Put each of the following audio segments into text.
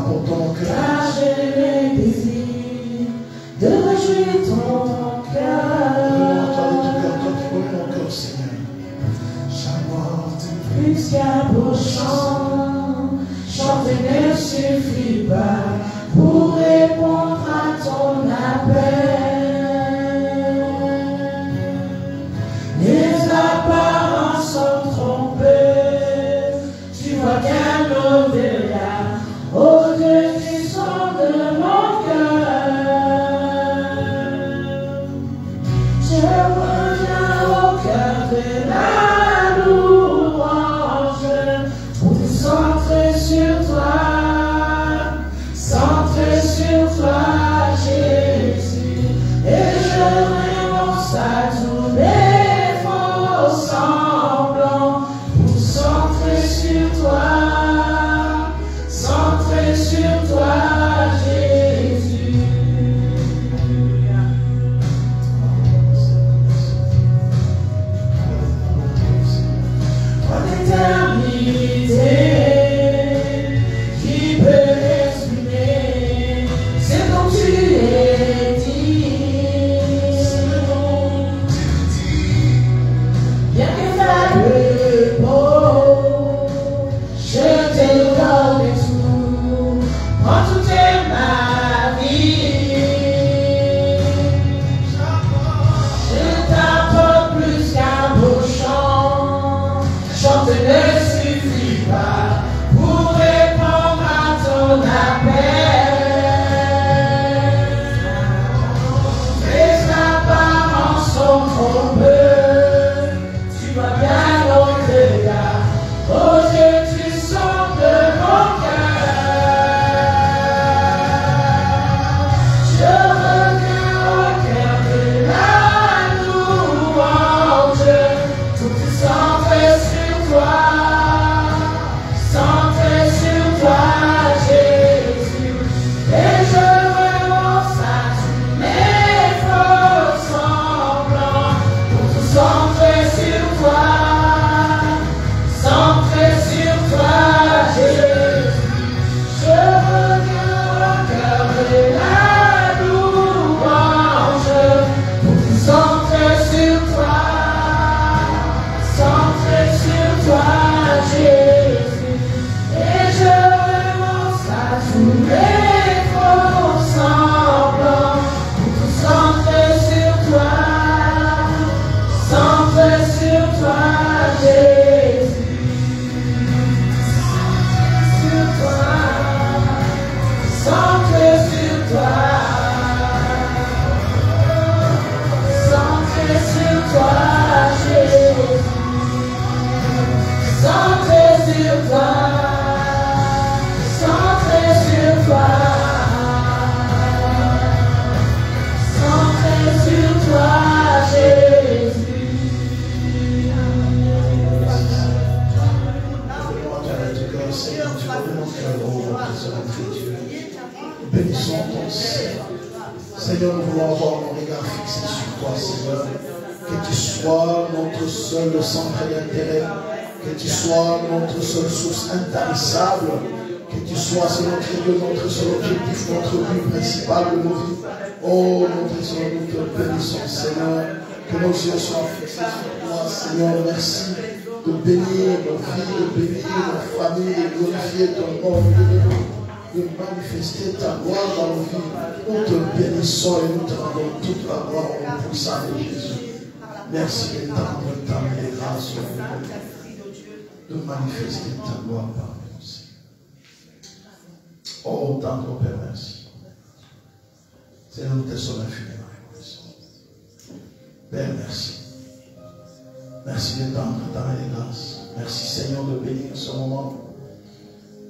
pour ton cœur. Car j'ai le désir de réjouir ton cœur. Toi qui connais mon cœur, Seigneur. J'aborde Plus qu'un beau chant, chanter ne suffit pas pour répondre à ton appel. Les apparences sont trompées, tu vois qu'un au-delà, au-dessus de mon cœur. Je reviens au cœur de la louange pour te centrer sur toi, Jésus, et je renonce à tous mes faux semblants pour te centrer sur toi, Jésus. En éternité, qui peut exprimer ce dont tu es dit? Bien que faible, beau, je te donne tout, prends toute ma vie. Je t'apporte plus qu'un beau chant, chante ne suffit pas pour répondre à ton appel. Les apparences sont trompeuses, tu vois bien au-delà, oh Dieu, tu sens de mon cœur. Je reviens au cœur de la louange, tout est centré sur toi, Jésus, et je renonce à tous mes faux semblants pour tout centrer sur toi, Jésus. Je reviens au cœur de la louange pour tout centrer sur toi, Jésus, et je renonce à tous mes faux semblants pour tout centrer sur toi, Jésus, sur toi, centré sur toi, Jésus, centré sur toi, Jésus. Seigneur, tu connais mon cœur, oh, Dieu. Bénissons ton Seigneur. Seigneur, nous voulons avoir nos regards fixés sur toi, Seigneur. Que tu sois notre seul centre d'intérêt. Que tu sois notre seule source intarissable. Que tu sois, Seigneur, notre seul objectif, notre but principal de nos vies. Oh, notre Seigneur, nous te bénissons, Seigneur. Que nos yeux soient fixés sur toi, Seigneur. Merci de bénir nos vies, de bénir nos familles, de glorifier ton nom, de manifester ta gloire dans nos vies. Nous te bénissons et nous te rendons toute la gloire au puissant de Jésus. Merci d'étendre ta main de grâce sur nous, de manifester ta gloire par nous aussi. Oh, tendre Père, merci. Seigneur, nous te sommes infiniment reconnaissants. Père, merci. Merci d'étendre ta main de grâce. Merci Seigneur de bénir ce moment.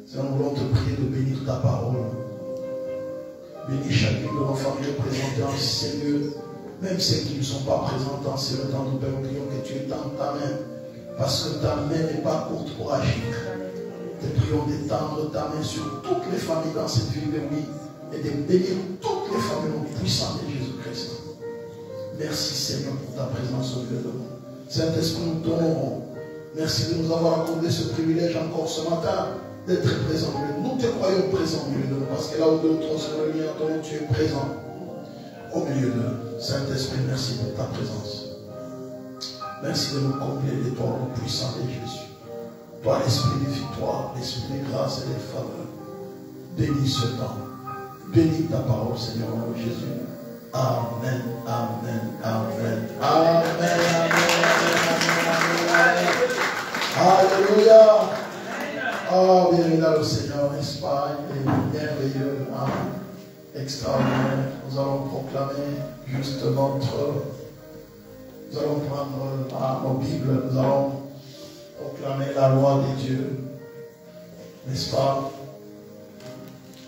Seigneur, nous voulons te prier de bénir ta parole. Bénis chacune de nos familles présentées en ces lieux, même celles qui ne sont pas présentes en ces lieux. Dans nos Père, nous prions que tu étendes ta main, parce que ta main n'est pas courte pour agir. Te prions d'étendre ta main sur toutes les familles dans cette ville de oui, et de bénir toutes les familles au puissant de Jésus-Christ. Merci Seigneur pour ta présence au milieu de nous. Saint-Esprit, nous t'honorons. Merci de nous avoir accordé ce privilège encore ce matin d'être présent au milieu de nous. Nous te croyons présent au milieu de nous, parce que là où deux ou trois sont réunis en ton nom, tu es présent au milieu de nous. Saint-Esprit, merci pour ta présence. Merci de nous combler de ton nom puissant de Jésus. Toi, l'esprit de victoire, l'esprit de grâce et de faveur, bénis ce temps. Bénis ta parole, Seigneur, au nom de Jésus. Amen, amen, amen, amen, amen, amen, amen. Alléluia. Oh, bienvenue dans le Seigneur, n'est-ce pas? Il est merveilleux, extraordinaire. Nous allons proclamer juste nous allons prendre nos Bibles, nous allons proclamer la loi de Dieu, n'est-ce pas?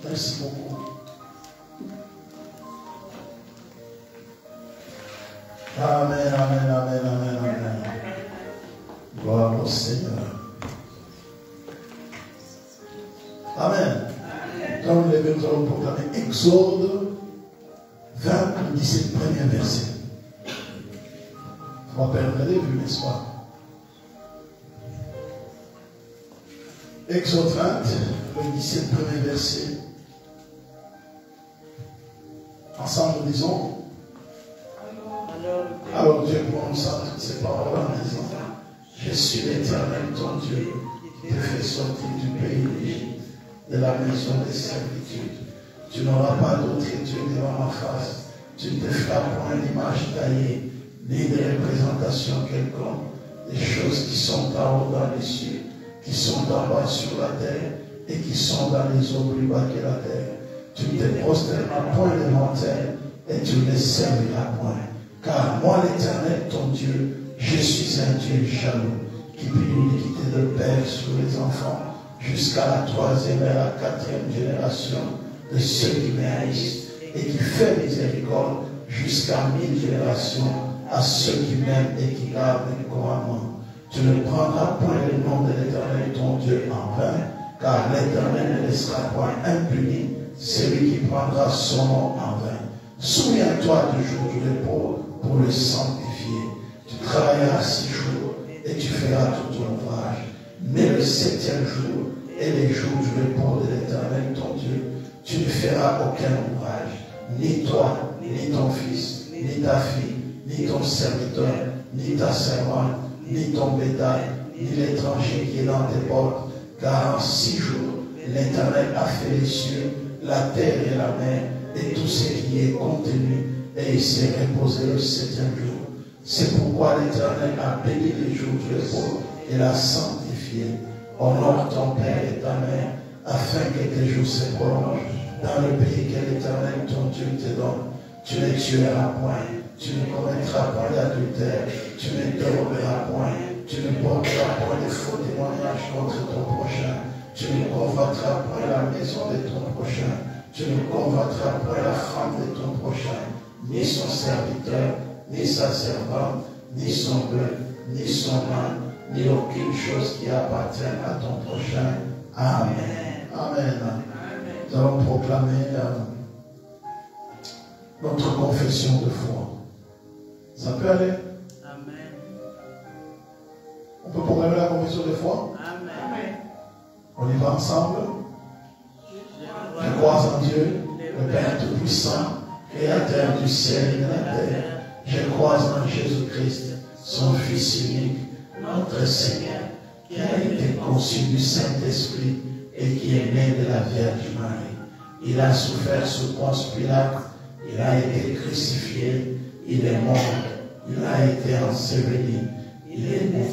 Merci beaucoup. Amen, amen, amen, amen, amen. Gloire au Seigneur. Amen. Quand nous levons, nous allons proclamer Exode 20, 17, premier verset. On va perdre les vues, n'est-ce pas? Exode 20, le 17, premier verset. Ensemble, nous disons. Alors Dieu prononça toutes ces paroles en disant: Je suis l'Éternel ton Dieu, qui te fait sortir du pays d'Égypte, de la maison de servitude. Tu n'auras pas d'autre Dieu devant ma face. Tu ne te feras point d'image taillée, ni de représentation quelconque, des choses qui sont en haut dans les cieux, qui sont en bas sur la terre, et qui sont dans les eaux plus bas que la terre. Tu ne te prosterneras point devant elles, et tu ne les serviras point. Car moi, l'Éternel, ton Dieu, je suis un Dieu jaloux, qui punit l'iniquité de père sur les enfants, jusqu'à la 3e et la 4e génération de ceux qui m'haïssent, et qui fait miséricorde jusqu'à 1000 générations à ceux qui m'aiment et qui gardent mes commandements. Tu ne prendras point le nom de l'Éternel, ton Dieu, en vain, car l'Éternel ne laissera point impuni celui qui prendra son nom en vain. Souviens-toi du jour du repos pour le sanctifier. Tu travailleras 6 jours et tu feras tout ton ouvrage. Mais le 7e jour est le jour du repos de l'Éternel ton Dieu. Tu ne feras aucun ouvrage, ni toi, ni ton fils, ni ta fille, ni ton serviteur, ni ta servante, ni ton bétail, ni l'étranger qui est dans tes portes. Car en 6 jours, l'Éternel a fait les cieux, la terre et la mer, et tout ce qui est contenu, et il s'est reposé le 7e jour. C'est pourquoi l'Éternel a béni les jours du repos et l'a sanctifié. Honore ton père et ta mère, afin que tes jours se prolongent dans le pays que l'Éternel ton Dieu te donne. Tu ne tueras point, tu ne commettras pas d'adultère, tu ne déroberas point, tu ne porteras point de faux témoignages contre ton prochain, tu ne convoiteras point la maison de ton prochain, tu ne convoiteras point la femme de ton prochain, ni son serviteur, ni sa servante, ni son bœuf, ni son âne, ni aucune chose qui appartienne à ton prochain. Amen. Amen. Nous allons proclamer notre confession de foi. Ça peut aller? Amen. On peut proclamer la confession de foi? Amen. On y va ensemble. Je crois en Dieu, le Père Tout-Puissant, Créateur du ciel et de la terre. Je crois en Jésus-Christ, son Fils unique, notre Seigneur, qui a été conçu du Saint-Esprit et qui est né de la Vierge Marie. Il a souffert sous Ponce Pilate, il a été crucifié, il est mort, il a été enseveli, il est né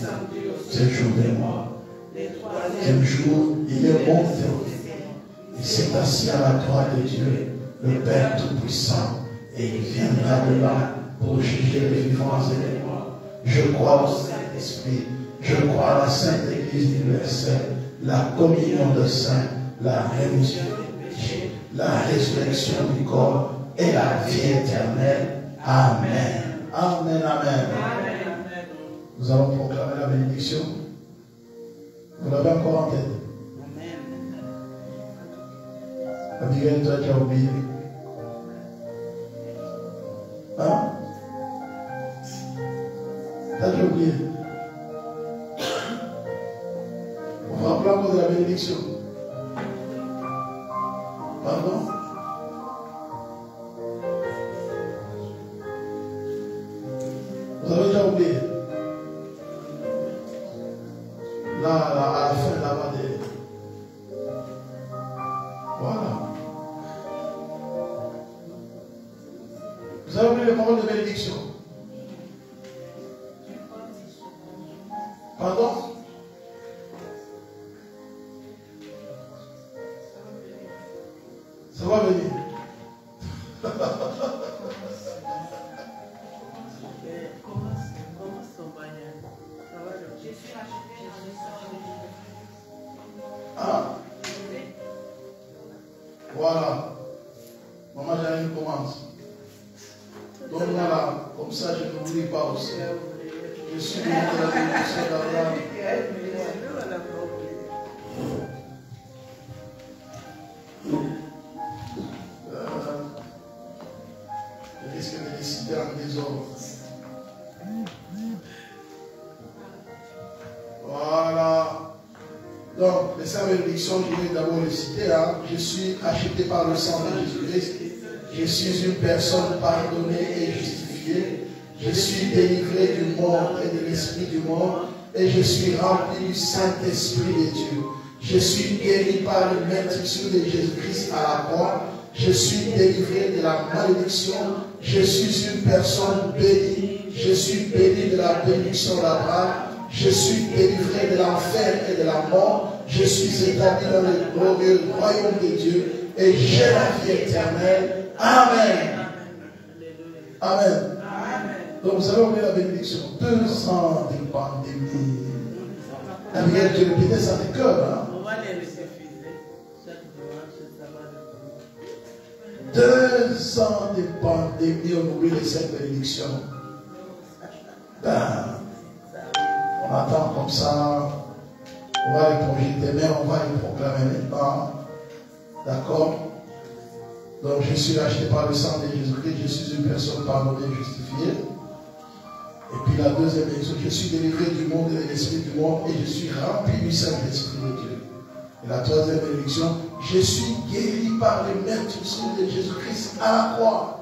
ce jour des morts. Le 3e jour, il est monté au ciel. Il s'est assis à la droite de Dieu, le Père Tout-Puissant, et il viendra de là pour juger les vivants et les morts. Je crois au Saint-Esprit, je crois à la Sainte Église universelle, la communion des saints, la rémission des péchés, la résurrection du corps et la vie éternelle. Amen. Amen, amen. Nous allons proclamer la bénédiction. Vous l'avez encore en tête? Abigail, toi tu as oublié. Hein? T'as déjà oublié? On va appeler encore de la bénédiction. Pardon? Vous avez déjà oublié? Là, à la fin, là-bas, voilà. Vous avez oublié les paroles de bénédiction? Pardon? Ça va venir. Ah. Voilà. Maman Janine commence. Donc voilà, comme ça je n'oublie pas aussi. Je suis de la bénédiction d'Abraham. Je risque de décider en désordre. Voilà. Donc, les 5 bénédictions, je vais d'abord les citer. Hein. Je suis acheté par le sang de Jésus-Christ. Je suis une personne pardonnée et justifiée. Je suis délivré du monde et de l'esprit du monde. Et je suis rempli du Saint-Esprit de Dieu. Je suis guéri par le maîtrise de Jésus-Christ à la croix. Je suis délivré de la malédiction. Je suis une personne bénie. Je suis béni de la bénédiction d'Abraham. Je suis délivré de l'enfer et de la mort. Je suis établi dans le glorieux royaume de Dieu. Et j'ai la vie éternelle. Amen. Amen. Donc vous avez oublié la bénédiction. 2 ans de pandémie. Gabriel, tu répétais ça de cœur. Hein? 2 ans de pandémie, on oublie les 5 bénédictions. Ben, on attend comme ça. On va les projeter, mais on va les proclamer maintenant. D'accord? Donc je suis racheté par le sang de Jésus-Christ. Je suis une personne pardonnée et justifiée. Et puis la deuxième bénédiction, je suis délivré du monde et de l'esprit du monde et je suis rempli du Saint-Esprit de Dieu. Et la troisième bénédiction, je suis guéri par les maîtrises de Jésus-Christ à la croix.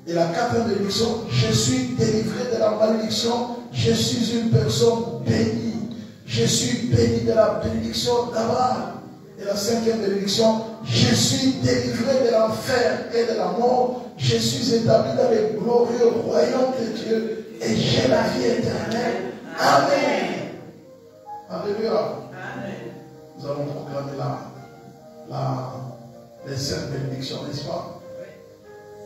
Et la quatrième bénédiction, je suis délivré de la malédiction. Je suis une personne bénie. Je suis béni de la bénédiction d'Abraham. Et la cinquième bénédiction, je suis délivré de l'enfer et de la mort. Je suis établi dans le glorieux royaume de Dieu. Et j'ai la vie éternelle. Amen. Alléluia. Amen. Nous allons proclamer les 5 bénédictions, n'est-ce pas?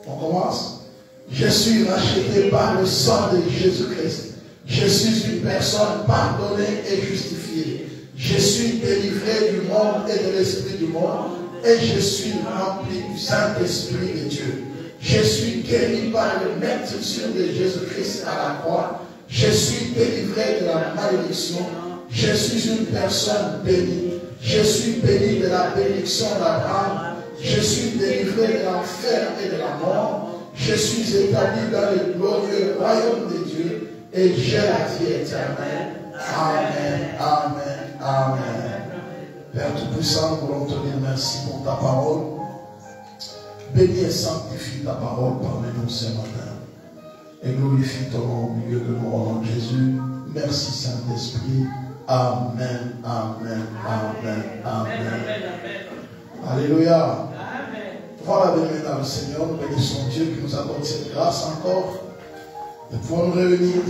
On commence. Je suis racheté par le sang de Jésus-Christ. Je suis une personne pardonnée et justifiée. Je suis délivré du monde et de l'esprit du monde. Et je suis rempli du Saint-Esprit de Dieu. Je suis guéri par le maîtrise de Jésus-Christ à la croix. Je suis délivré de la malédiction. Je suis une personne bénie. Je suis béni de la bénédiction d'Abraham. Je suis délivré de l'enfer et de la mort. Je suis établi dans le glorieux royaume de Dieu. Et j'ai la vie éternelle. Amen, amen, amen. Père Tout-Puissant, nous voulons te dire merci pour ta parole. Bénis et sanctifie ta parole parmi nous ce matin. Et glorifie ton nom au milieu de nous, au nom de Jésus. Merci Saint-Esprit. Amen, amen, amen, amen. Alléluia. Voilà, bénémoine le Seigneur. Nous bénissons Dieu qui nous accorde cette grâce encore de pouvoir nous réunir.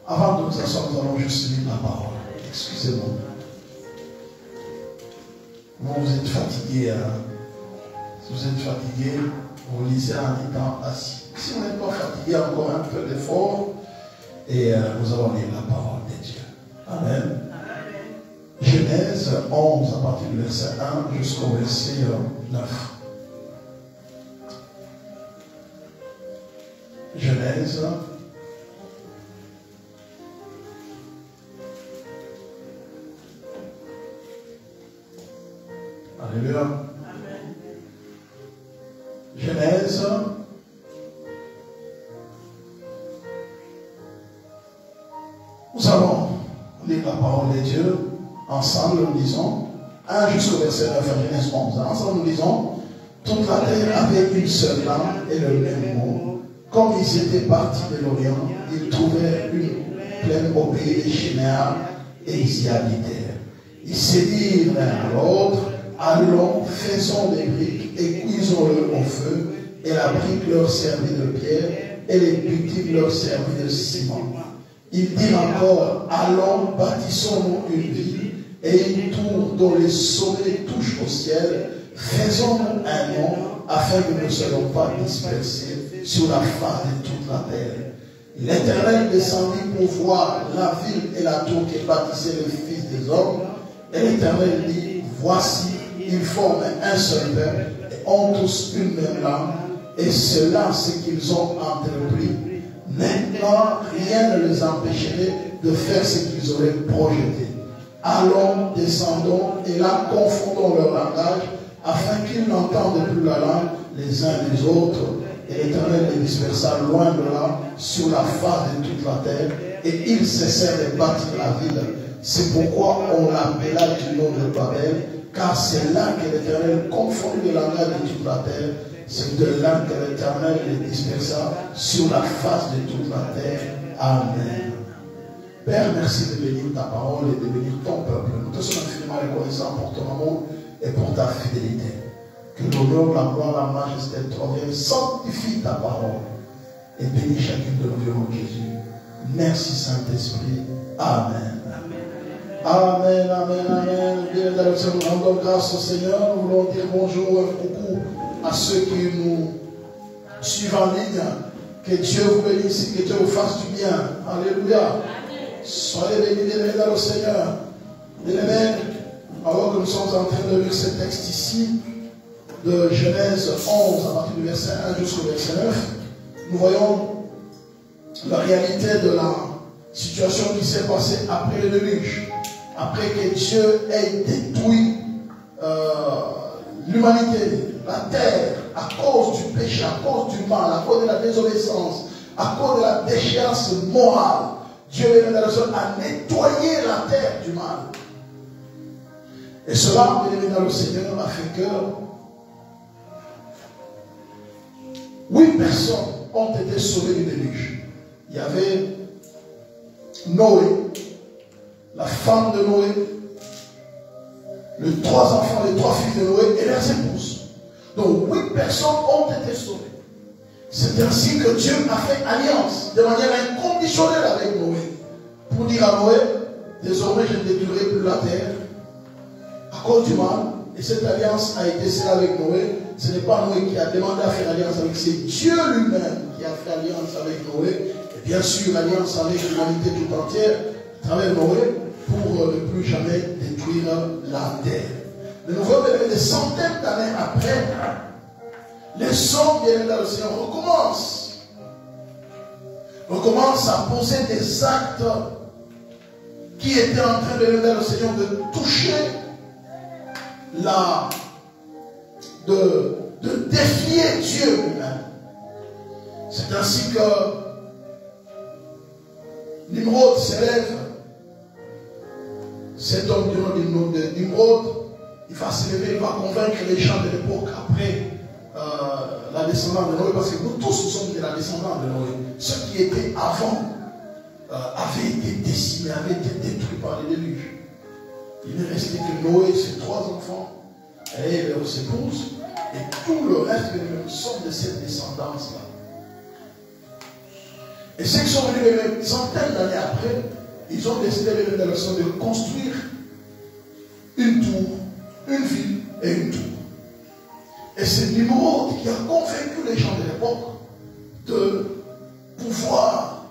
Avant de nous asseoir, nous allons juste lire la parole. Excusez-moi. Moi, vous êtes fatigué. Hein? Si vous êtes fatigué, vous lisez en étant assis. Si vous n'êtes pas fatigué, encore un peu d'effort. Et nous allons lire la parole de Dieu. Amen. Genèse 11, à partir du verset 1 jusqu'au verset 9. Genèse. Alléluia. Amen. Genèse. Nous allons lire la parole de Dieu ensemble, nous lisons 1 jusqu'au verset 9 à Genèse 11. Ensemble, nous disons, toute la terre avait une seule langue et le même mot. Comme ils étaient partis de l'Orient, ils trouvèrent une plaine au pays des Chinéens et ils y habitèrent. Ils se dirent l'un à l'autre, allons, faisons des briques et cuisons-le au feu. Et la brique leur servit de pierre et les piquets leur servit de ciment. Ils dirent encore, allons, bâtissons-nous une ville et une tour dont les sommets touchent au ciel. Faisons-nous un nom afin que nous ne soyons pas dispersés sur la face de toute la terre. L'Éternel descendit pour voir la ville et la tour que bâtissait le Fils des hommes. Et l'Éternel dit, voici, ils forment un seul peuple et ont tous une même langue. Et cela, ce qu'ils ont entrepris. Maintenant, rien ne les empêcherait de faire ce qu'ils auraient projeté. Allons, descendons et là confondons leur langage afin qu'ils n'entendent plus la langue les uns des autres. Et l'Éternel les dispersa loin de là, sur la face de toute la terre, et ils cessèrent de bâtir la ville. C'est pourquoi on l'appela du nom de Babel, car c'est là que l'Éternel confondit le langage de toute la terre. C'est de là que l'Éternel les dispersa sur la face de toute la terre. Amen. Père, merci de bénir ta parole et de bénir ton peuple. Nous te sommes infiniment reconnaissants pour ton amour et pour ta fidélité. Que l'honneur, la gloire, la majesté te reviennent. Sanctifie ta parole et bénis chacune de nos vies en Jésus. Merci Saint-Esprit. Amen. Amen, amen, amen. Bien, nous rendons grâce au Seigneur. Nous voulons dire bonjour, un coucou à ceux qui nous suivent en ligne. Que Dieu vous bénisse, que Dieu vous fasse du bien. Alléluia. Soyez bénis, bien dans le Seigneur. Bien-aimés, alors que nous sommes en train de lire ce texte ici, de Genèse 11, à partir du verset 1 jusqu'au verset 9, nous voyons la réalité de la situation qui s'est passée après le déluge. Après que Dieu ait détruit l'humanité, la terre, à cause du péché, à cause du mal, à cause de la désobéissance, à cause de la déchéance morale, Dieu a nettoyé la terre du mal. Et cela, bien dans le Seigneur, a fait que 8 personnes ont été sauvées du déluge. Il y avait Noé, la femme de Noé, les 3 enfants, les 3 fils de Noé et leurs épouses. Donc 8 personnes ont été sauvées. C'est ainsi que Dieu a fait alliance de manière inconditionnelle avec Noé. Pour dire à Noé, désormais je ne détruirai plus la terre à cause du mal. Et cette alliance a été scellée avec Noé. Ce n'est pas Noé qui a demandé à faire alliance avec, c'est Dieu lui-même qui a fait alliance avec Noé. Et bien sûr, l'alliance avec l'humanité tout entière, à travers Noé, pour ne plus jamais détruire la terre. Mais nous voyons des centaines d'années après, les hommes bien dans le Seigneur recommencent à poser des actes qui étaient en train de venir le Seigneur de toucher de défier Dieu lui-même. C'est ainsi que Nimrod s'élève. Cet homme du nom de Nimrod, il va s'élever, il va convaincre les gens de l'époque après la descendance de Noé, parce que nous tous nous sommes de la descendance de Noé. Ceux qui étaient avant avaient été décimés, avaient été détruits par les déluges. Il ne restait que Noé, ses 3 enfants, et leurs épouses, et tout le reste de nous sommes de cette descendance-là. Et ceux qui sont venus une centaine d'années après, ils ont décidé de construire une tour, une ville et une tour. Et c'est Nimrod qui a convaincu les gens de l'époque de pouvoir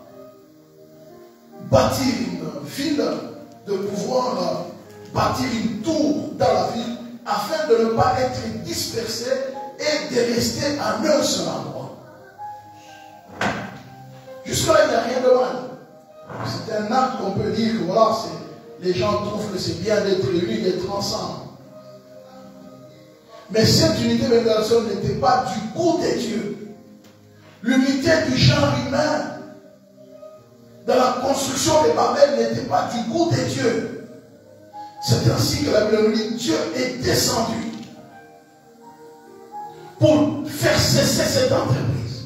bâtir une ville, de pouvoir bâtir une tour dans la ville, afin de ne pas être dispersés et de rester à un seul endroit. Jusque-là, il n'y a rien de mal. C'est un acte qu'on peut dire que voilà, les gens trouvent que c'est bien d'être unis, d'être ensemble. Mais cette unité de relation n'était pas du goût de Dieu. L'unité du genre humain dans la construction de Babel n'était pas du goût de Dieu. C'est ainsi que la Bible nous dit, Dieu est descendu pour faire cesser cette entreprise.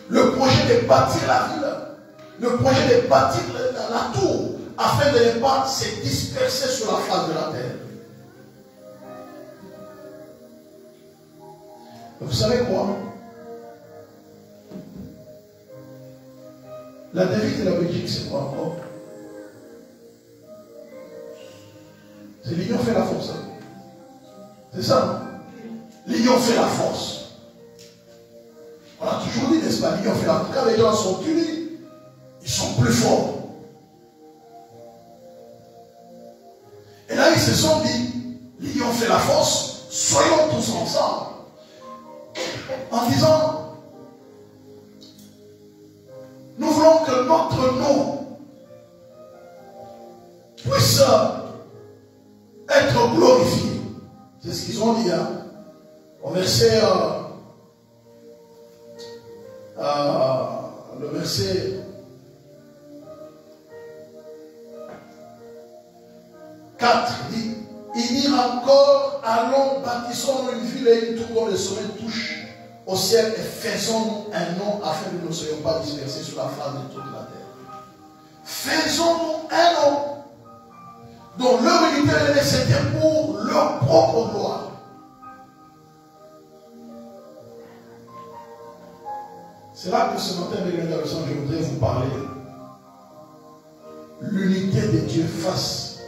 Le projet de bâtir la ville, le projet de bâtir la tour, afin de ne pas se disperser sur la face de la terre. Vous savez quoi? La devise de la Belgique, c'est quoi encore? C'est l'union fait la force. C'est ça, non? L'union fait la force. On a toujours dit, n'est-ce pas? L'union fait la force. Quand les gens sont unis, ils sont plus forts. Et là, ils se sont dit, l'union fait la force, soyons tous ensemble. En disant, nous voulons que notre nom puisse être glorifié. C'est ce qu'ils ont dit au verset, le verset 4 dit, il dit encore, allons, bâtissons une ville et une tour dont le sommet touche au ciel et faisons-nous un nom afin que nous ne soyons pas dispersés sur la face de toute la terre. Faisons-nous un nom dont leur unité c'était pour leur propre gloire. C'est là que ce matin, mes gars, je voudrais vous parler. L'unité de Dieu face,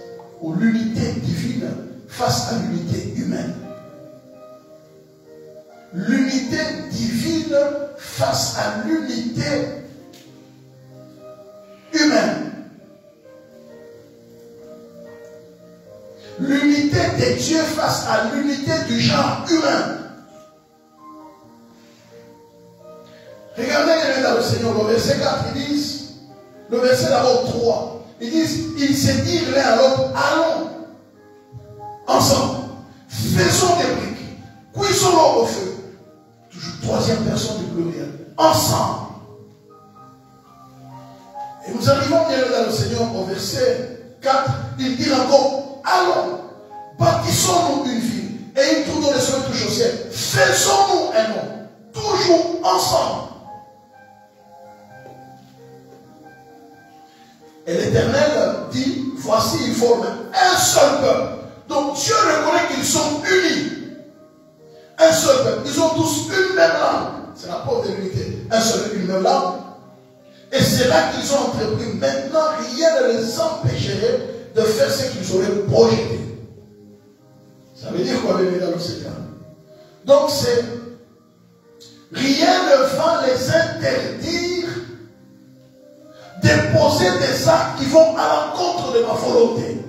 ou l'unité divine face à l'unité humaine. L'unité divine face à l'unité humaine. L'unité de Dieu face à l'unité du genre humain. Regardez dans le Seigneur, le verset 4, ils disent, le verset d'abord 3, ils disent, ils se disent l'un à l'autre, allons ensemble, faisons des briques, cuisons-le au feu. Toujours troisième personne du pluriel, ensemble. Et nous arrivons bien dans le Seigneur au verset 4, il dit encore, allons, bâtissons-nous une ville, et une tour dont le sommet touche au ciel, faisons-nous un nom, toujours ensemble. Et l'Éternel dit, voici, ils forment un seul peuple. Donc Dieu reconnaît qu'ils sont unis. Un seul peuple. Ils ont tous une même langue. C'est la preuve de l'unité. Un seul, une même langue. Et c'est là qu'ils ont entrepris. Maintenant, rien ne les empêcherait de faire ce qu'ils auraient projeté. Ça veut dire quoi, les dans le Seigneur? Donc c'est, rien ne va les interdire de poser des actes qui vont à l'encontre de ma volonté.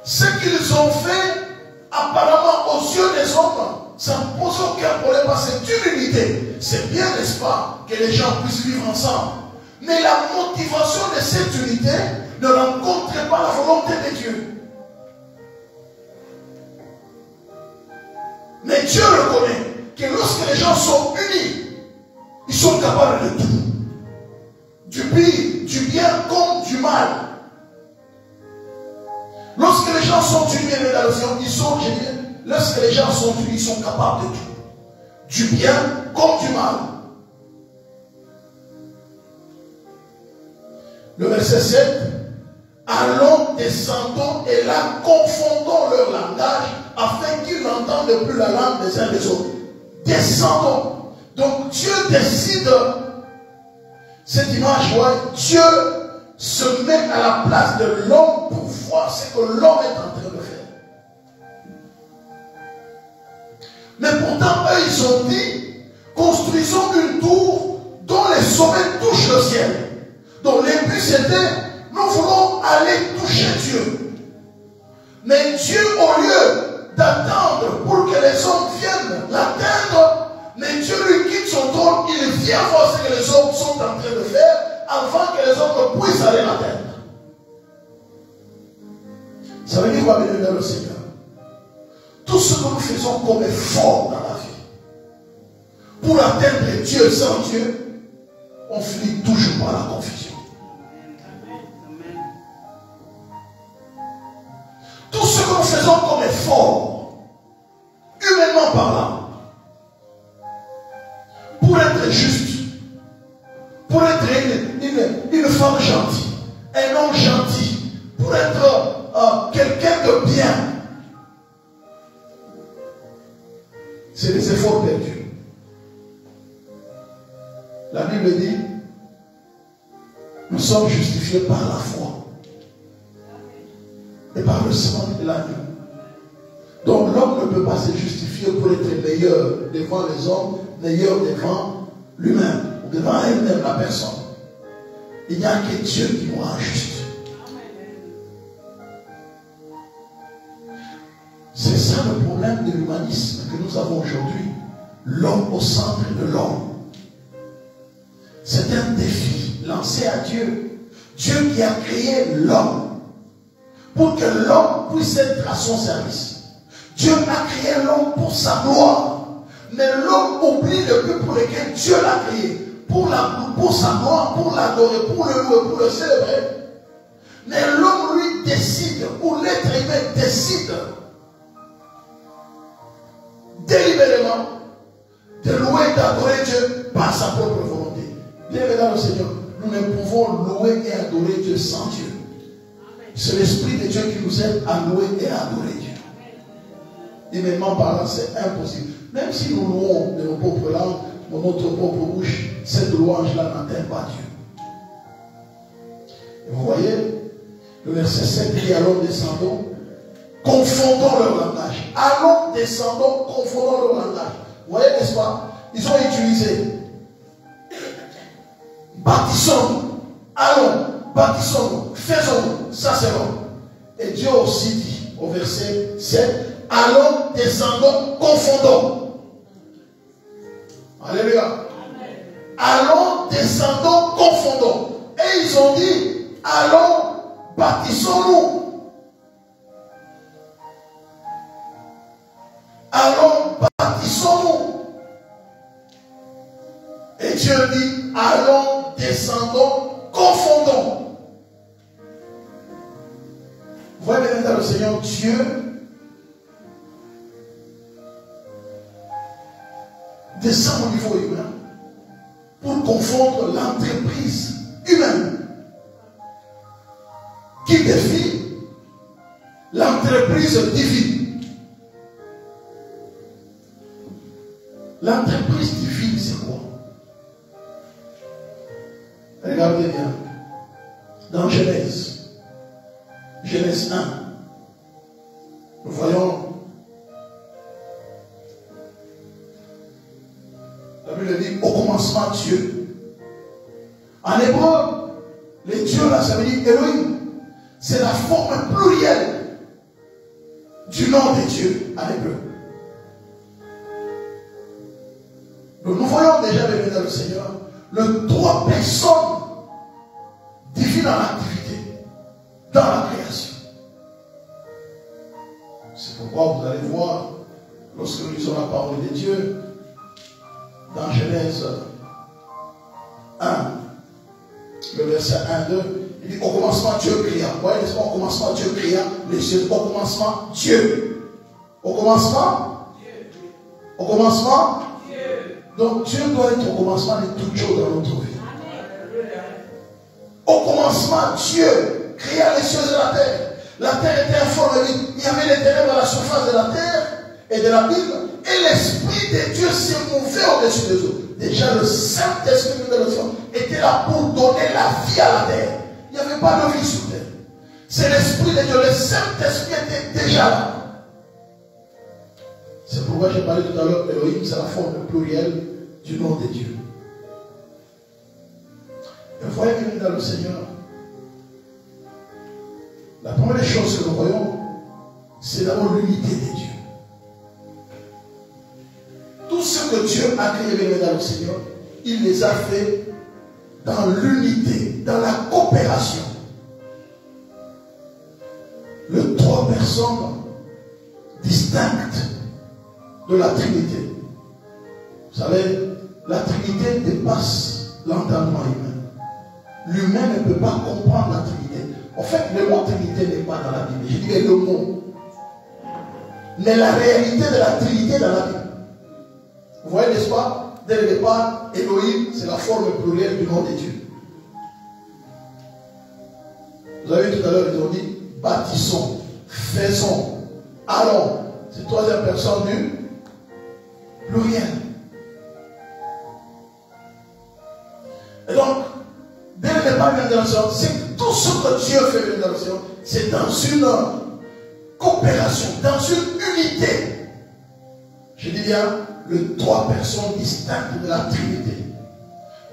Ce qu'ils ont fait, apparemment aux yeux des hommes, ça ne pose aucun problème parce que c'est une unité. C'est bien, n'est-ce pas, que les gens puissent vivre ensemble. Mais la motivation de cette unité ne rencontre pas la volonté de Dieu. Mais Dieu reconnaît que lorsque les gens sont unis, ils sont capables de tout. Du pire, du bien comme du mal. Lorsque les gens sont unis, ils sont géniaux. Lorsque les gens sont unis, ils sont capables de tout. Du bien comme du mal. Le verset 7. Allons, descendons et là confondons leur langage afin qu'ils n'entendent plus la langue des uns des autres. Descendons. Donc Dieu décide. Cette image, ouais, Dieu se met à la place de l'homme pour voir ce que l'homme est en train de faire. Mais pourtant, eux, ils ont dit, construisons une tour dont les sommets touchent le ciel. Donc le but c'était, nous voulons aller toucher Dieu. Mais Dieu, au lieu d'attendre pour que les hommes viennent l'atteindre, mais Dieu lui quitte son trône, il vient voir ce que les hommes sont en train de faire avant que les hommes puissent aller l'atteindre. Ça veut dire quoi, bien dans le Seigneur? Tout ce que nous faisons comme effort dans la vie, pour atteindre Dieu sans Dieu, on finit toujours par la confusion. être juste, pour être une femme gentille, un homme gentil, pour être quelqu'un de bien, c'est des efforts perdus. La Bible dit, nous sommes justifiés par la foi et par le sang de l'agneau. Donc l'homme ne peut pas se justifier pour être meilleur devant les hommes, meilleur devant lui-même, devant elle-même, la personne. Il n'y a que Dieu qui nous rend juste. C'est ça le problème de l'humanisme que nous avons aujourd'hui. L'homme au centre de l'homme. C'est un défi lancé à Dieu. Dieu qui a créé l'homme pour que l'homme puisse être à son service. Dieu a créé l'homme pour sa gloire. Mais l'homme oublie le but pour lequel Dieu l'a créé. Pour sa gloire, pour l'adorer, pour le louer, pour le célébrer. Mais l'homme, lui, décide, ou l'être humain décide délibérément de louer et d'adorer Dieu par sa propre volonté. Bien-aimés au Seigneur, nous ne pouvons louer et adorer Dieu sans Dieu. C'est l'Esprit de Dieu qui nous aide à louer et à adorer Dieu. Humainement parlant, c'est impossible. Même si nous louons de nos propres langues, de notre propre bouche, cette louange-là n'atteint pas Dieu. Et vous voyez, le verset 7 dit, allons descendons, confondons leur langage. Allons descendons, confondons leur langage. Vous voyez, n'est-ce pas? Ils ont utilisé bâtissons-nous, allons, bâtissons-nous, faisons-nous, ça c'est l'homme. Et Dieu aussi dit au verset 7, allons, descendons, confondons. Alléluia. Allons, descendons, confondons. Et ils ont dit, allons, bâtissons-nous. Allons, bâtissons-nous. Et Dieu dit, allons, descendons, confondons. Vous voyez maintenant le Seigneur, Dieu descend au niveau humain pour confondre l'entreprise humaine qui défie l'entreprise divine. L'entreprise divine, c'est quoi? Regardez bien. Dans Genèse 1, nous voyons la Bible dit au commencement Dieu. En hébreu, les dieux là, ça veut dire Elohim. C'est la forme plurielle du nom de Dieu en hébreu. Donc nous voyons déjà dans le Seigneur le trois personnes divines en activité dans la création. C'est pourquoi vous allez voir, lorsque nous lisons la parole de Dieu, dans Genèse 1, le verset 1, 2, il dit au commencement Dieu créa. Vous voyez, au commencement Dieu créa les cieux. Au commencement Dieu. Au commencement Dieu. Au commencement Dieu. Donc Dieu doit être au commencement de toutes choses dans notre vie. Au commencement Dieu créa les cieux et la terre. La terre était informe. Il y avait les ténèbres à la surface de la terre et de l'abîme. Et l'Esprit de Dieu s'est mouvé au-dessus des eaux. Déjà le Saint-Esprit était là pour donner la vie à la terre. Il n'y avait pas de vie sur terre. C'est l'Esprit de Dieu. Le Saint-Esprit était déjà là. C'est pourquoi j'ai parlé tout à l'heure, Elohim, c'est la forme plurielle du nom de Dieu. Et vous voyez que dans le Seigneur, la première chose que nous voyons, c'est d'abord l'unité de Dieu. Tout ce que Dieu a créé dans le Seigneur, il les a fait dans l'unité, dans la coopération. Les trois personnes distinctes de la Trinité. Vous savez, la Trinité dépasse l'entendement humain. L'humain ne peut pas comprendre la Trinité. En fait, le mot Trinité n'est pas dans la Bible. Je dirais le mot. Mais la réalité de la Trinité dans la Bible. Vous voyez, n'est-ce pas? dès le départ, Elohim, c'est la forme plurielle du nom de Dieu. Vous avez vu tout à l'heure, ils ont dit bâtissons, faisons, allons. C'est troisième personne du pluriel. Et donc, dès le départ, c'est que tout ce que Dieu fait dans le Seigneur, c'est dans une coopération, dans une unité. Je dis bien, les trois personnes distinctes de la Trinité.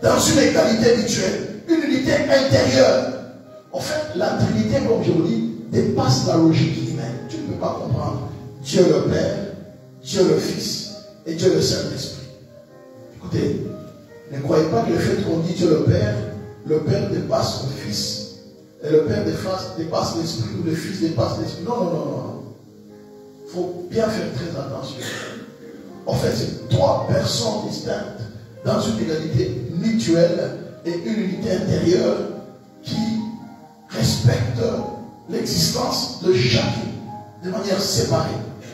Dans une égalité mutuelle, une unité intérieure. En fait, la Trinité, comme je vous dis, dépasse la logique humaine. Tu ne peux pas comprendre Dieu le Père, Dieu le Fils et Dieu le Saint-Esprit. Écoutez, ne croyez pas que le fait qu'on dit Dieu le Père dépasse le Fils, et le Père dépasse l'Esprit, ou le Fils dépasse l'Esprit. Non, non, non, non. Il faut bien faire très attention. En fait, c'est trois personnes distinctes dans une égalité mutuelle et une unité intérieure qui respectent l'existence de chacune de manière séparée.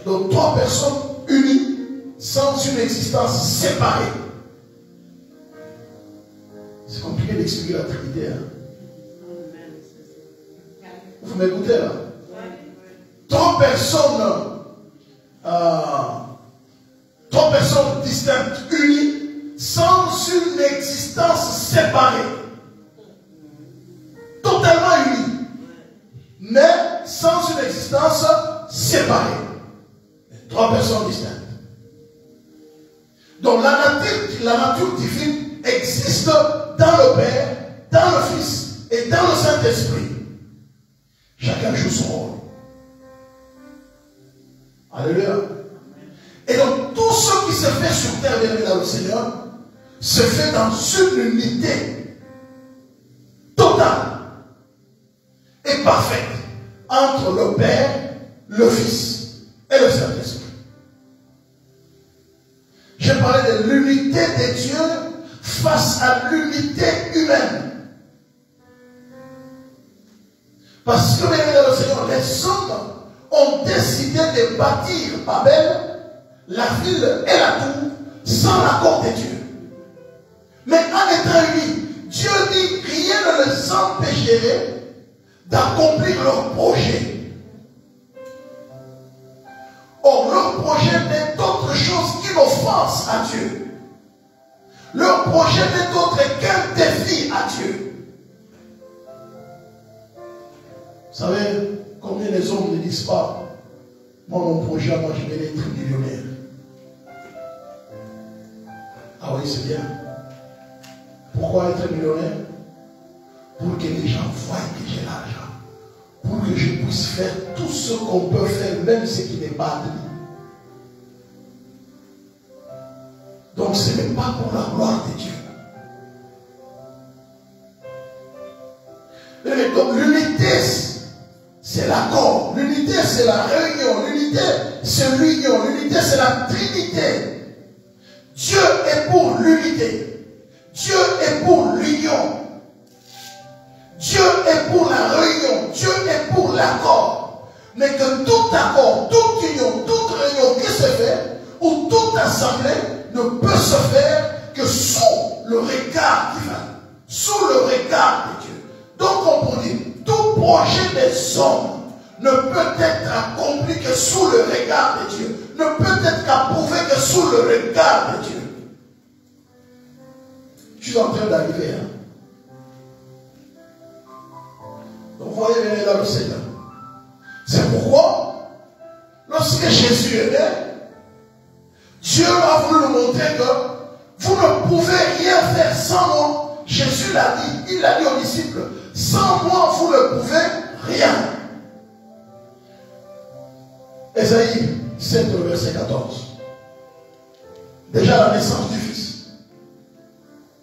Donc, trois personnes unies sans une existence séparée. C'est compliqué d'expliquer la Trinité. Hein? Vous m'écoutez là? Trois personnes distinctes, unies, sans une existence séparée. Totalement unies. Mais sans une existence séparée. Trois personnes distinctes. Donc la nature divine existe dans le Père, dans le Fils et dans le Saint-Esprit. Chacun joue son rôle. Alléluia. Et donc tout ce qui se fait sur terre, bien dans le Seigneur, se fait dans une unité totale et parfaite entre le Père, le Fils et le Saint-Esprit. Je parlais de l'unité de Dieu face à l'unité humaine. Parce que bien dans le Seigneur, les hommes ont décidé de bâtir Babel, la ville et la tour, sans l'accord de Dieu. Mais en étant unis, Dieu dit rien ne les empêcherait d'accomplir leur projet. Or, leur projet n'est autre chose qu'une offense à Dieu. Leur projet n'est autre qu'un défi à Dieu. Vous savez, combien les hommes ne disent pas, moi mon projet, moi je vais être millionnaire. Ah oui, c'est bien. Pourquoi être millionnaire? Pour que les gens voient que j'ai l'argent. Pour que je puisse faire tout ce qu'on peut faire, même ce qui n'est pas admis. Donc ce n'est pas pour la gloire de Dieu. Donc l'unité, c'est l'accord. L'unité, c'est la réunion. L'unité, c'est l'union. L'unité, c'est la Trinité. Dieu est pour l'unité. Dieu est pour l'union. Dieu est pour la réunion. Dieu est pour l'accord. Mais que tout accord, toute union, toute réunion qui se fait, ou toute assemblée, ne peut se faire que sous le regard divin. Sous le regard de Dieu. Donc on peut dire, tout projet des hommes ne peut être accompli que sous le regard de Dieu. Ne peut être approuvé que sous le regard de Dieu. Je suis en train d'arriver. Hein? Donc vous voyez bien là le Seigneur. C'est pourquoi, lorsque Jésus est né, Dieu a voulu nous montrer que vous ne pouvez rien faire sans moi. Jésus l'a dit, il l'a dit aux disciples, sans moi vous ne pouvez rien. Ésaïe 7, verset 14. Déjà la naissance du Fils.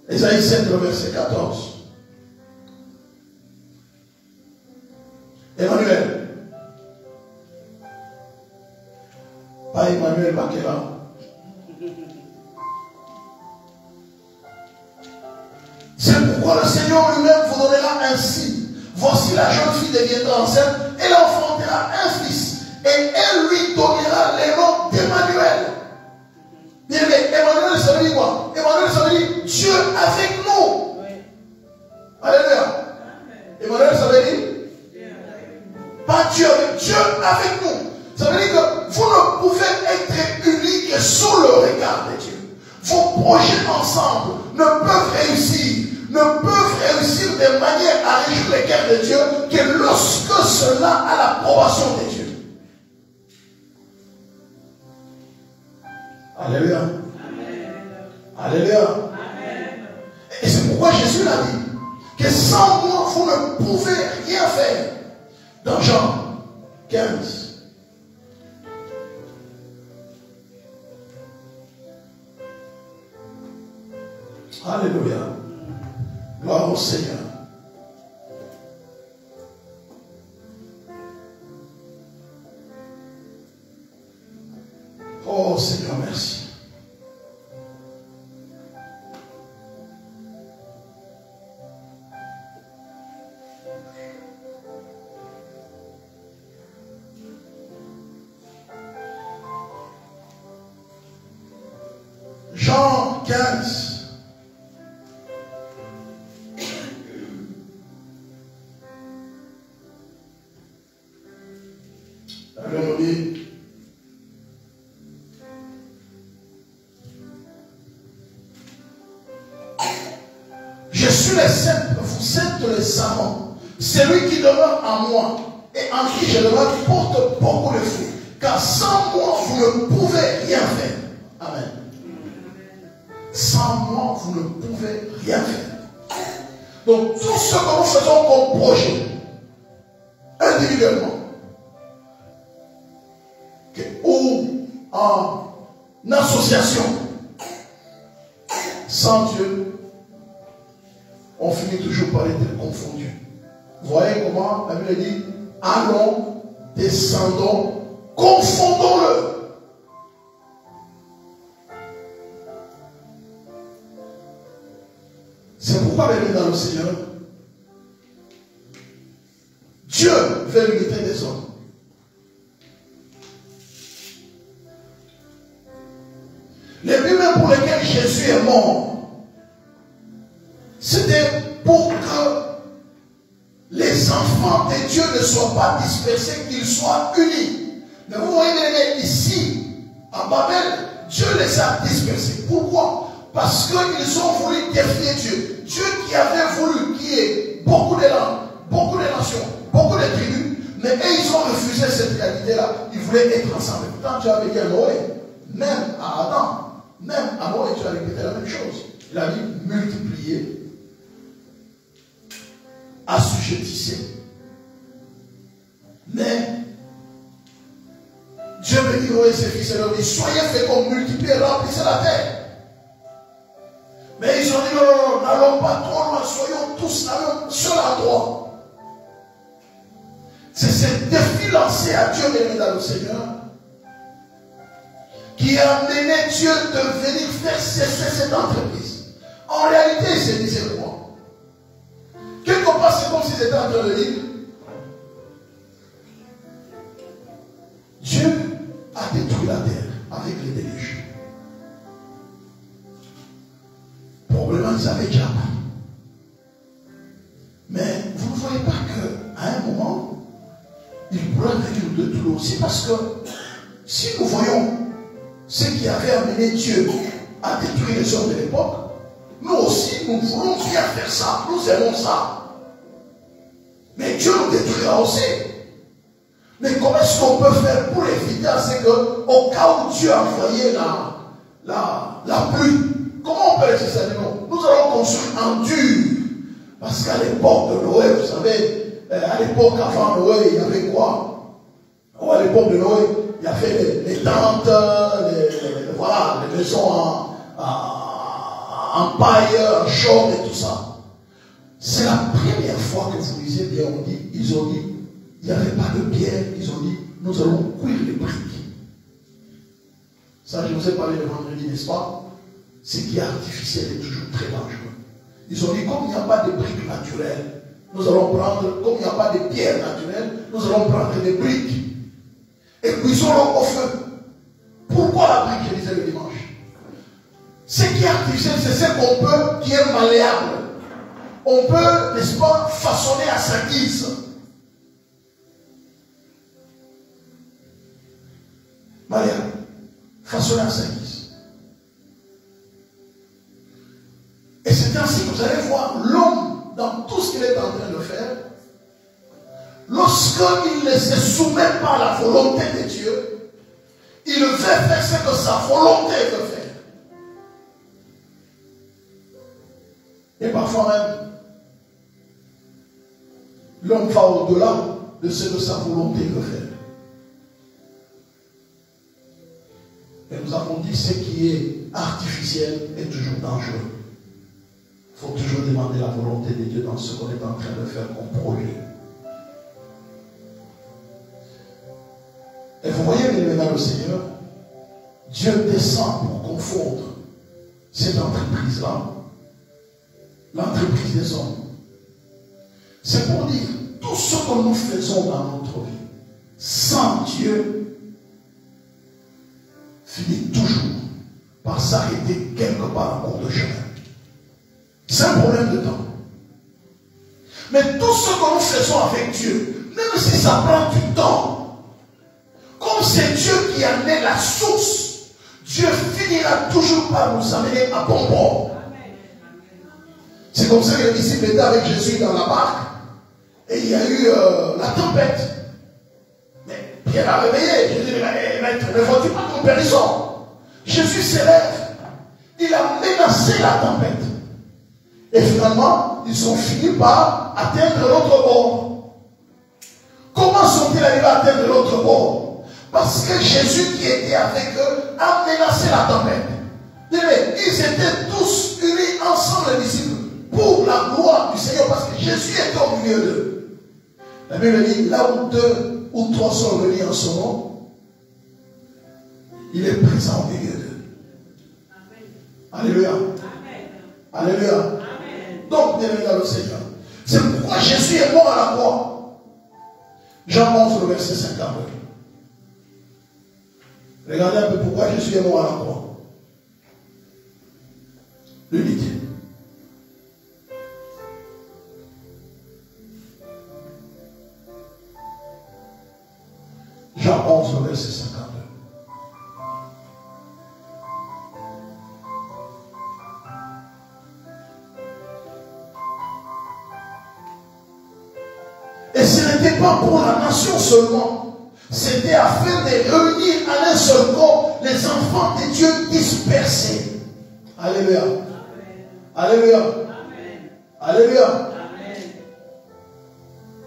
Ésaïe 7, verset 14. Emmanuel. Pas Emmanuel Bakela. C'est pourquoi le Seigneur lui-même vous donnera un signe. Voici la jeune fille deviendra enceinte, elle enfantera un fils, et elle lui donnera le nom d'Emmanuel. Bien aimé, Emmanuel, ça veut dire quoi? Emmanuel, ensemble ne peuvent réussir de manière à réjouir les cœurs de Dieu que lorsque cela a l'approbation de Dieu. Alléluia. Alléluia. Et c'est pourquoi Jésus l'a dit, que sans moi, vous ne pouvez rien faire. Dans Jean 15. Alléluia. Gloire au Seigneur. Oh Seigneur, merci. Jean 15. Je suis le cep, vous êtes les savants. Celui qui demeure en moi et en qui je demeure porte beaucoup de fruits. Car sans moi, vous ne pouvez rien faire. Amen. Sans moi, vous ne pouvez rien faire. Donc, tout ce que nous faisons comme projet, individuellement, ou en association, sans Dieu, on finit toujours par être confondu. Vous voyez comment la Bible dit, allons, descendons, confondons-le. C'est pourquoi, bien dans le Seigneur, Dieu veut l'unité des hommes. Les buts même pour lesquels Jésus est mort, c'était pour que les enfants de Dieu ne soient pas dispersés, qu'ils soient unis. Mais vous voyez ici, à Babel, Dieu les a dispersés. Pourquoi? Parce qu'ils ont voulu défier Dieu. Dieu qui avait voulu qu'il y ait beaucoup de langues, beaucoup de nations, beaucoup de tribus, mais eux, ils ont refusé cette réalité-là. Ils voulaient être ensemble. Pourtant, Dieu avait dit à Noé, même à Adam, même à Noé, Dieu a répété la même chose. Il a dit multiplier, assujettissez. Mais Dieu me dit, Noé, ses fils et leur dit, soyez féconds, multipliez, remplissez la terre. Mais ils ont dit, non, n'allons pas trop loin, soyons tous à un seul endroit. C'est ce défi lancé à Dieu, bien dans le Seigneur, qui a amené Dieu de venir faire cesser cette entreprise. En réalité, il se disait quoi? Quelque part, c'est comme s'ils étaient en train de dire, Dieu a détruit la terre avec les déluges. Probablement, ils avaient déjà pas. Mais vous ne voyez pas qu'à un moment, il pourrait venir de tout l'eau aussi, parce que si nous voyons ce qui avait amené Dieu à détruire les hommes de l'époque, nous aussi, nous voulons bien faire ça. Nous aimons ça. Mais Dieu nous détruira aussi. Mais comment est-ce qu'on peut faire pour éviter? C'est qu'au cas où Dieu a envoyé la pluie, comment on peut laisser ça? Nous allons construire en dur. Parce qu'à l'époque de Noé, vous savez, à l'époque avant Noé, il y avait quoi? À l'époque de Noé, il y avait les tentes, voilà, les maisons en paille, en chaume et tout ça. C'est la première fois que vous lisez bien, ils ont dit, il n'y avait pas de pierre, ils ont dit, nous allons cuire les briques. Ça, je vous ai parlé le vendredi, n'est-ce pas? Ce qui est artificiel est toujours très dangereux. Ils ont dit, comme il n'y a pas de briques naturelles, nous allons prendre, comme il n'y a pas de pierres naturelles, nous allons prendre des briques. Et cuisons-le au feu. Pourquoi la brique, je disais le dimanche? Ce qui est artificiel, c'est ce qu'on peut, qui est malléable. On peut, n'est-ce pas, façonner à sa guise. Malléable. Façonner à sa guise. vous allez voir l'homme dans tout ce qu'il est en train de faire. Lorsqu'il ne se soumet pas à la volonté de Dieu, il veut faire ce que sa volonté veut faire. Et parfois même, l'homme va au-delà de ce que sa volonté veut faire. Et nous avons dit ce qui est artificiel est toujours dangereux. Il faut toujours demander la volonté de Dieu dans ce qu'on est en train de faire comme projet. Et vous voyez, bien dans le Seigneur, Dieu descend pour confondre cette entreprise-là, l'entreprise des hommes. C'est pour dire, tout ce que nous faisons dans notre vie, sans Dieu, finit toujours par s'arrêter quelque part en cours de chemin. C'est un problème de temps. Mais tout ce que nous faisons avec Dieu, même si ça prend du temps, comme c'est Dieu qui en est la source, Dieu finira toujours par nous amener à bon port. C'est comme ça que les disciples étaient avec Jésus dans la barque et il y a eu la tempête. Mais Pierre a réveillé. Jésus dit, maître, ne vois-tu pas ton périsson? Jésus s'élève. Il a menacé la tempête. Et finalement, ils ont fini par atteindre l'autre bord. Comment sont-ils arrivés à atteindre l'autre bord? Parce que Jésus qui était avec eux a menacé la tempête. Ils étaient tous unis ensemble, les disciples, pour la gloire du Seigneur, parce que Jésus était au milieu d'eux. La Bible dit, là où 2 ou 3 sont venus en son nom, il est présent au milieu d'eux. Alléluia. Alléluia. Amen. Donc, bien dans le Seigneur. C'est pourquoi Jésus est mort à la croix. Jean 11, le verset 52. Regardez un peu pourquoi Jésus est mort à la croix. L'unité. Jean 11, le verset 52. Et ce n'était pas pour la nation seulement. C'était afin de réunir en un seul corps les enfants de Dieu dispersés. Alléluia. Alléluia. Alléluia.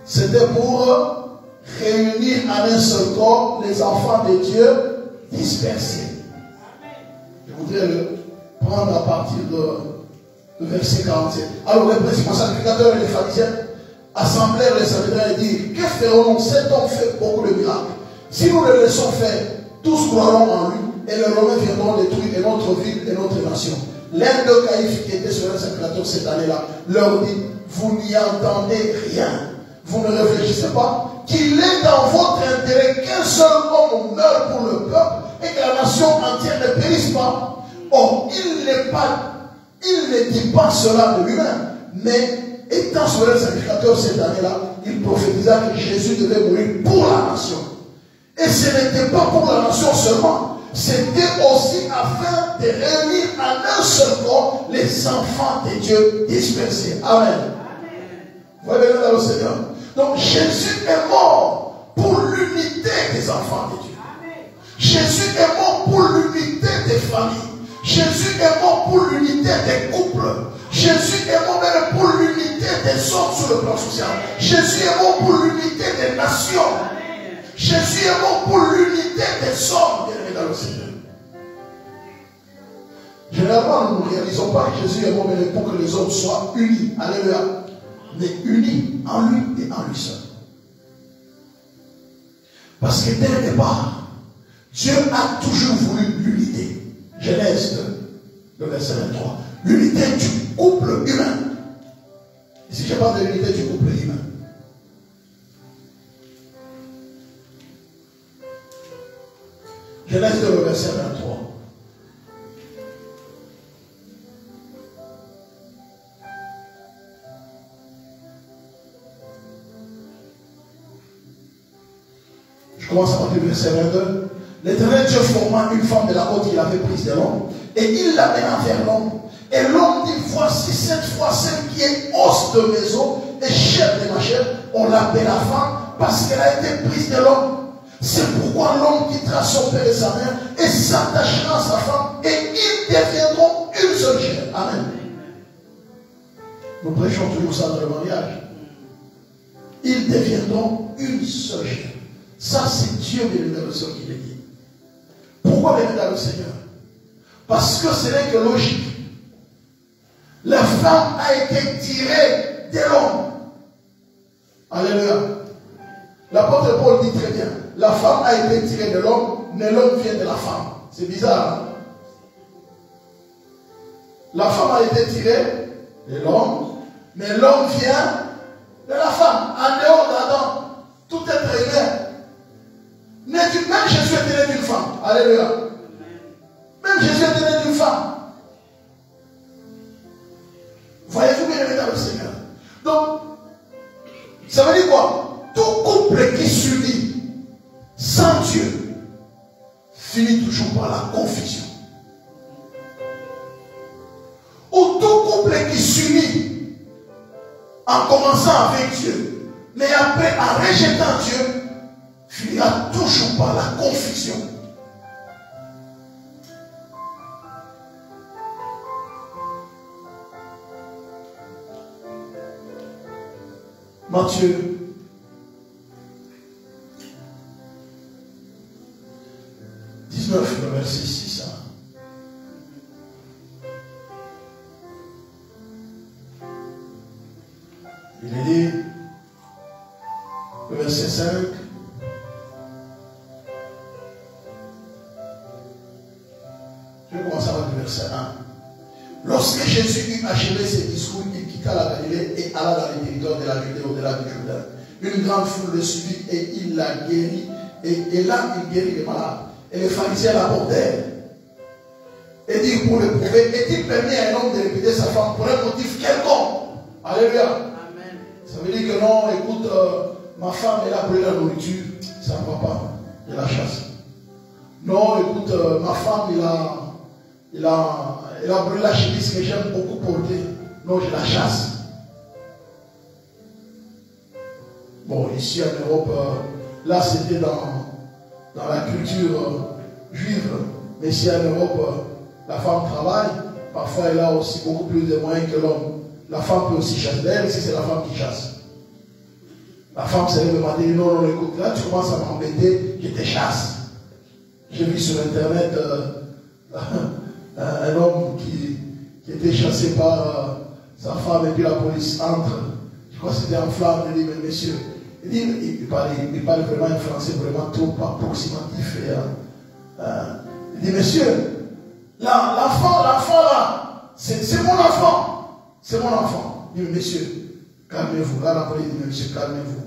C'était pour réunir en un seul corps les enfants de Dieu dispersés. Je voudrais le prendre à partir de verset 47. Alors les principaux sacrificateurs et les pharisiens assemblèrent les Sanhédrins et dirent, que ferons-nous? Cet homme fait beaucoup de miracles. Si nous le laissons faire, tous croiront en lui et les Romains viendront détruire et notre ville et notre nation. L'un de Caïphe qui était sur un sacrificateur cette année-là leur dit, vous n'y entendez rien. Vous ne réfléchissez pas qu'il est dans votre intérêt qu'un seul homme meure pour le peuple et que la nation entière ne périsse pas. Or, il ne dit pas cela de lui-même, mais étant sur un sacrificateur cette année-là, il prophétisa que Jésus devait mourir pour la nation. Et ce n'était pas pour la nation seulement, c'était aussi afin de réunir en un seul corps les enfants de Dieu dispersés. Amen. Vous voyez bien dans le Seigneur. Donc Jésus est mort pour l'unité des enfants de Dieu. Jésus est mort pour l'unité des familles. Jésus est mort pour l'unité des couples. Jésus est mort même pour l'unité des hommes sur le plan social. Jésus est mort pour l'unité des nations. Jésus est mort pour l'unité des hommes, bien-aimés dans le Seigneur. Généralement, nous ne réalisons pas que Jésus est mort mais pour que les hommes soient unis. Alléluia. Mais unis en lui et en lui seul. Parce que dès le départ, Dieu a toujours voulu l'unité. Genèse 2, le verset 23. L'unité du couple humain. Ici, je parle de l'unité du couple humain. Genèse 2, le verset 23. Je commence à partir du verset 22. L'Éternel Dieu forma une femme de la côte qu'il avait prise de l'homme, et il l'amena vers l'homme. Et l'homme dit, voici cette fois celle qui est os de mes os et chair de ma chair. On l'appelle la femme parce qu'elle a été prise de l'homme. C'est pourquoi l'homme quittera son père et sa mère et s'attachera à sa femme et ils deviendront une seule chair. Amen. Nous prêchons toujours ça dans le mariage. Ils deviendront une seule chair. Ça, c'est Dieu, bien dans le Seigneur, qui le dit. Pourquoi bien dans le Seigneur? Parce que ce n'est que logique. La femme a été tirée de l'homme. Alléluia. L'apôtre Paul dit très bien, la femme a été tirée de l'homme, mais l'homme vient de la femme. C'est bizarre, hein? La femme a été tirée de l'homme, mais l'homme vient de la femme. En dehors d'Adam, tout être humain. Même Jésus était né d'une femme. Alléluia. Même Jésus était né d'une femme. Voyez-vous bien aimé dans le Seigneur. Donc, ça veut dire quoi? Tout couple qui s'unit sans Dieu finit toujours par la confusion. Ou tout couple qui s'unit en commençant avec Dieu, mais après en rejetant Dieu, finira toujours par la confusion. Matthieu 19, le verset 6. Il est dit, le verset 5. Je vais commencer avec le verset 1. Lorsque Jésus eut achevé ses discours, il quitta la Galilée et alla dans les territoires de la Judée au-delà du Jourdain. Une grande foule le suivit et il la guérit. Et là, il guérit les malades. Et les pharisiens l'abordèrent. Et dit pour le prouver, est-il permis à un homme de répéter sa femme pour un motif quelconque? Alléluia. Amen. Ça veut dire que non, écoute, ma femme, elle a brûlé la nourriture, ça ne va pas. Je la chasse. Non, écoute, ma femme, elle a brûlé la chemise que j'aime beaucoup porter. Non, je la chasse. Bon, ici en Europe, là c'était dans la culture juive. Mais ici en Europe, la femme travaille. Parfois, elle a aussi beaucoup plus de moyens que l'homme. La femme peut aussi chasser. D'ailleurs, si c'est la femme qui chasse. La femme se lève le matin et dit non, non, écoute, là tu commences à m'embêter, je te chasse. J'ai vu sur internet un homme qui était chassé par sa femme et puis la police entre. Je crois que c'était en flamme. Il dit, mais monsieur, il parle vraiment un français vraiment trop approximatif. Il dit, monsieur, l'enfant là, c'est mon enfant. C'est mon enfant. Il dit, monsieur, calmez-vous. Là, la police dit, monsieur, calmez-vous.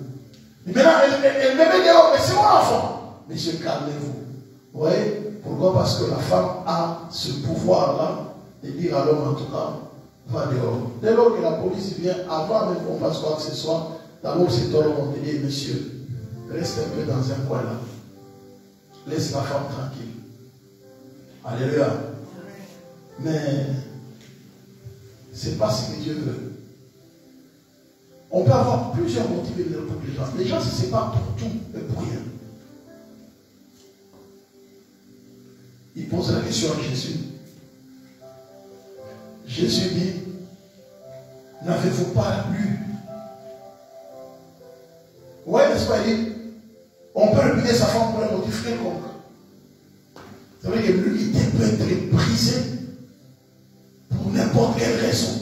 Il dit, maintenant, elle me met dehors, mais c'est mon enfant. Monsieur, calmez-vous. Vous voyez? Pourquoi? Parce que la femme a ce pouvoir-là de dire à l'homme, en tout cas, va dehors. Dès lors que la police vient, avant même qu'on fasse quoi que ce soit, d'abord c'est l'homme qui dit, monsieur, reste un peu dans un coin là. Laisse la femme tranquille. Alléluia. Mais c'est pas ce que Dieu veut. On peut avoir plusieurs motifs pour les gens. Les gens ne se séparent pour tout et pour rien. Il pose la question à Jésus. Jésus dit, n'avez-vous pas lu? Ouais, n'est-ce pas? Il dit, on peut répéter sa femme pour un motif quelconque. C'est vrai que l'unité peut être brisée pour n'importe quelle raison.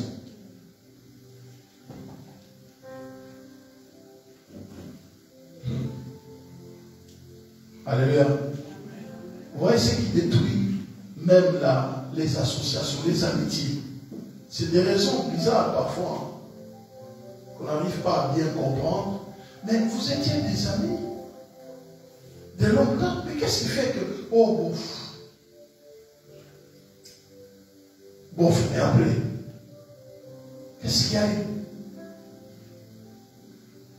Alléluia. Vous voyez ce qui détruit même les associations, les amitiés. C'est des raisons bizarres parfois qu'on n'arrive pas à bien comprendre. Mais vous étiez des amis de longtemps. Mais qu'est-ce qui fait que, oh, bof, et après, qu'est-ce qu'il y a eu?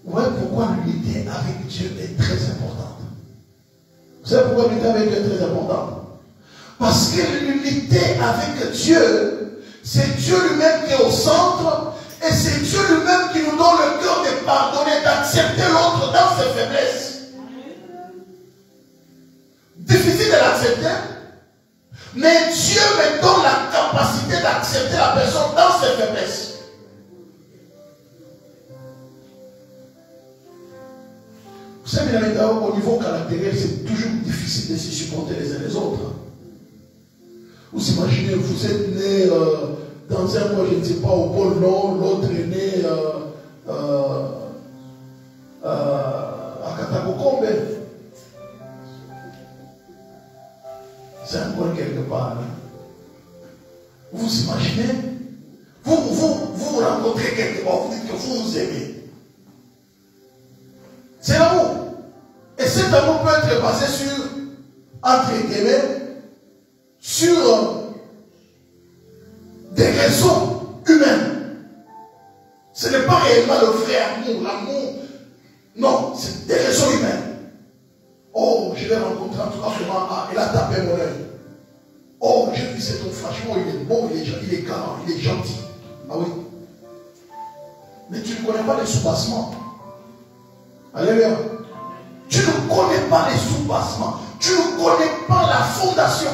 Vous voyez pourquoi l'unité avec Dieu est très importante. Vous savez pourquoi l'unité avec Dieu est très importante? Parce que l'unité avec Dieu, C'est Dieu lui-même qui est au centre et c'est Dieu lui-même qui nous donne le cœur de pardonner, d'accepter l'autre dans ses faiblesses. Difficile de l'accepter, mais Dieu me donne la capacité d'accepter la personne dans ses faiblesses. Vous savez, au niveau caractériel, c'est toujours difficile de se supporter les uns les autres. Vous imaginez, vous êtes né dans un coin, je ne sais pas, au pôle Nord, l'autre est né à Katakokombe. C'est un coin quelque part. Hein. Vous imaginez, vous rencontrez quelque part, vous dites que vous vous aimez. C'est l'amour. Et cet amour peut être basé sur, entre guillemets, sur des raisons humaines. Ce n'est pas réellement le vrai amour, l'amour. Non, c'est des raisons humaines. Oh, je l'ai rencontré en tout cas vraiment, il a tapé mon œil. Oh, j'ai vu cet homme, franchement, il est bon, il est galant, il est gentil. Ah oui. Mais tu ne connais pas les soubassements. Alléluia. Tu ne connais pas les soubassements. Tu ne connais pas la fondation.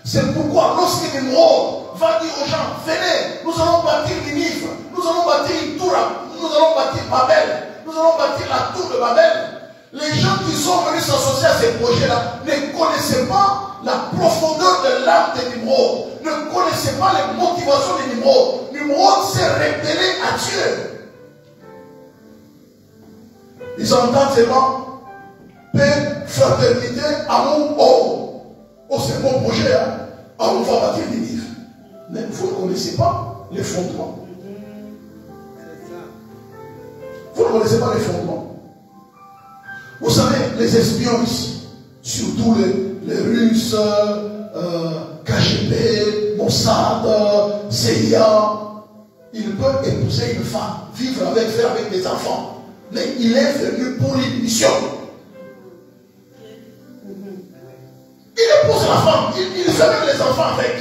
C'est pourquoi lorsque Nimrod va dire aux gens, venez, nous allons bâtir Ninive, nous allons bâtir une tour, nous allons bâtir Babel, nous allons bâtir la tour de Babel. Les gens qui sont venus s'associer à ces projets-là ne connaissaient pas la profondeur de l'âme de Nimrod, ne connaissaient pas les motivations de Nimrod. Nimrod s'est révélé à Dieu. Ils entendent seulement paix, fraternité, amour, oh c'est un bon projet, hein? On va bâtir des livres. Mais vous ne connaissez pas les fondements. Vous ne connaissez pas les fondements. Vous savez, les espions ici, surtout les Russes, KGB, Mossad, CIA, ils peuvent épouser une femme, vivre avec, faire avec des enfants. Mais il est venu pour une mission. Il épouse la femme, il fait même les enfants avec.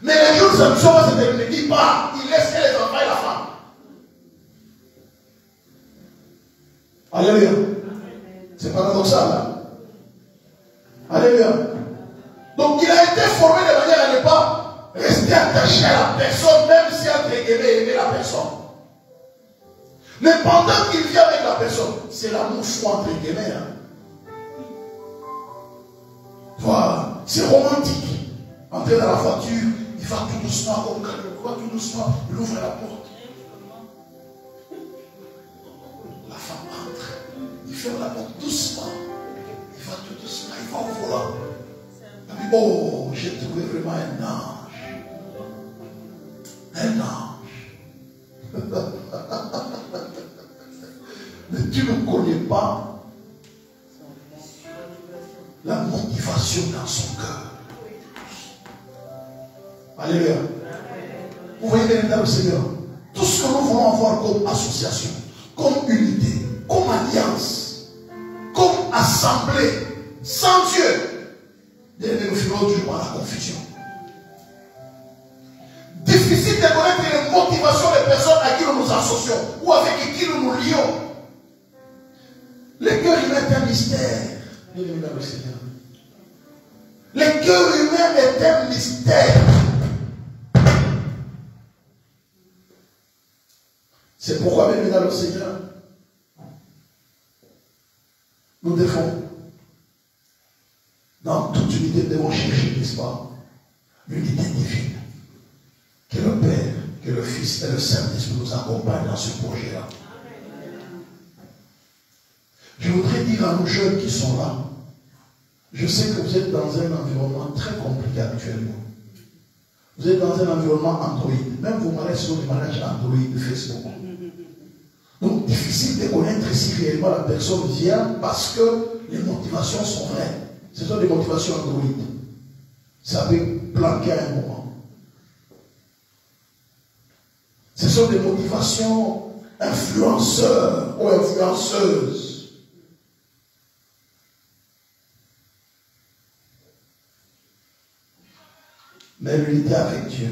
Mais les jours de sa mission va se terminer, il part, il laisse les enfants et la femme. Alléluia. C'est paradoxal, hein? Alléluia. Donc il a été formé de manière à ne pas rester attaché à la personne, même si entre guillemets aimer la personne. Mais pendant qu'il vit avec la personne, c'est l'amour froid entre guillemets. Hein? Voilà, c'est romantique. Entrer dans la voiture, il va tout doucement, comme calme, il va tout doucement, il ouvre la porte. La femme entre, il ferme la porte doucement, il va tout doucement, il va au volant. Il dit, oh, j'ai trouvé vraiment un ange. Un ange. Mais tu ne connais pas la motivation dans son cœur. Alléluia. Vous voyez véritable Seigneur, tout ce que nous voulons avoir comme association, comme unité, comme alliance, comme assemblée, sans Dieu, nous finirons toujours par la confusion. Difficile de connaître les motivations des personnes à qui nous nous associons ou avec qui nous nous lions. Le cœur humain est un mystère. Le cœur humain est un mystère. C'est pourquoi, bien dans le Seigneur, nous devons, dans toute unité, nous devons chercher, n'est-ce pas, l'unité divine. Que le Père, que le Fils et le Saint-Esprit nous accompagnent dans ce projet-là. Je voudrais dire à nos jeunes qui sont là, je sais que vous êtes dans un environnement très compliqué actuellement. Vous êtes dans un environnement Android. Même vos mariages sont des mariages Android, Facebook. Donc, difficile de connaître si réellement la personne vient parce que les motivations sont vraies. Ce sont des motivations Android. Ça peut planquer à un moment. Ce sont des motivations influenceurs ou influenceuses. Mais l'unité avec Dieu,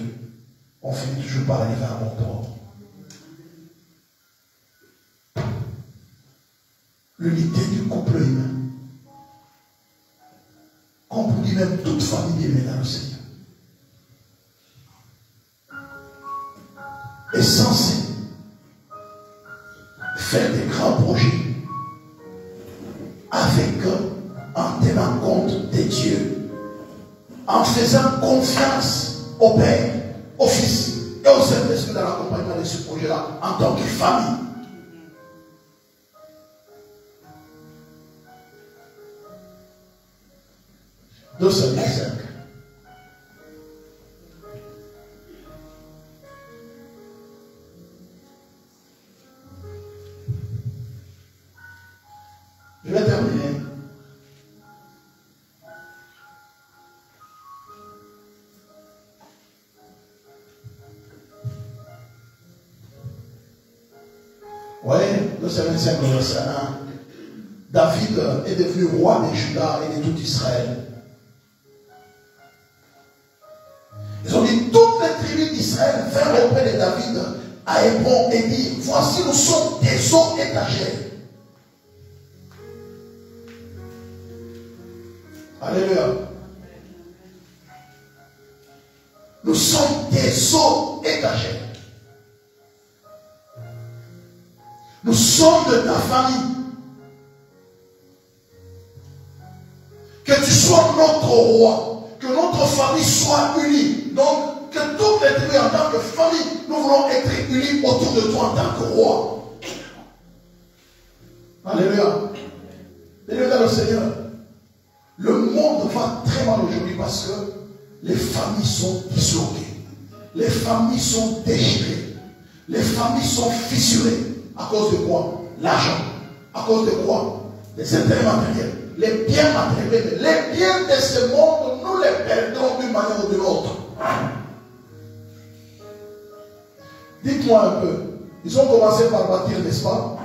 on finit toujours par arriver à bon port. L'unité du couple humain. Comme pour dire même toute famille bien dans le Seigneur. Est censé faire des grands projets avec en tenant compte de Dieu, en faisant confiance au Père, au Fils et au Saint-Esprit dans l'accompagnement de ce projet-là en tant que famille. Deux Samuel 5. Je vais terminer. Vous voyez, 2 Samuel 5, verset 1. David est devenu roi de Juda et de tout Israël. Ils ont dit, toutes les tribus d'Israël vinrent auprès de David à Hébron et dit, voici nous sommes des eaux étagères. Alléluia. Nous sommes des eaux étagères. Nous sommes de ta famille. Que tu sois notre roi. Que notre famille soit unie. Donc, que toutes les tribus en tant que famille, nous voulons être unis autour de toi en tant que roi. Alléluia. Alléluia le Seigneur. Le monde va très mal aujourd'hui parce que les familles sont disloquées. Les familles sont déchirées. Les familles sont fissurées. À cause de quoi? L'argent. À cause de quoi? Les intérêts matériels. Les biens matériels. Les biens de ce monde, nous les perdons d'une manière ou d'une autre. Dites-moi un peu. Ils ont commencé par bâtir, n'est-ce pas?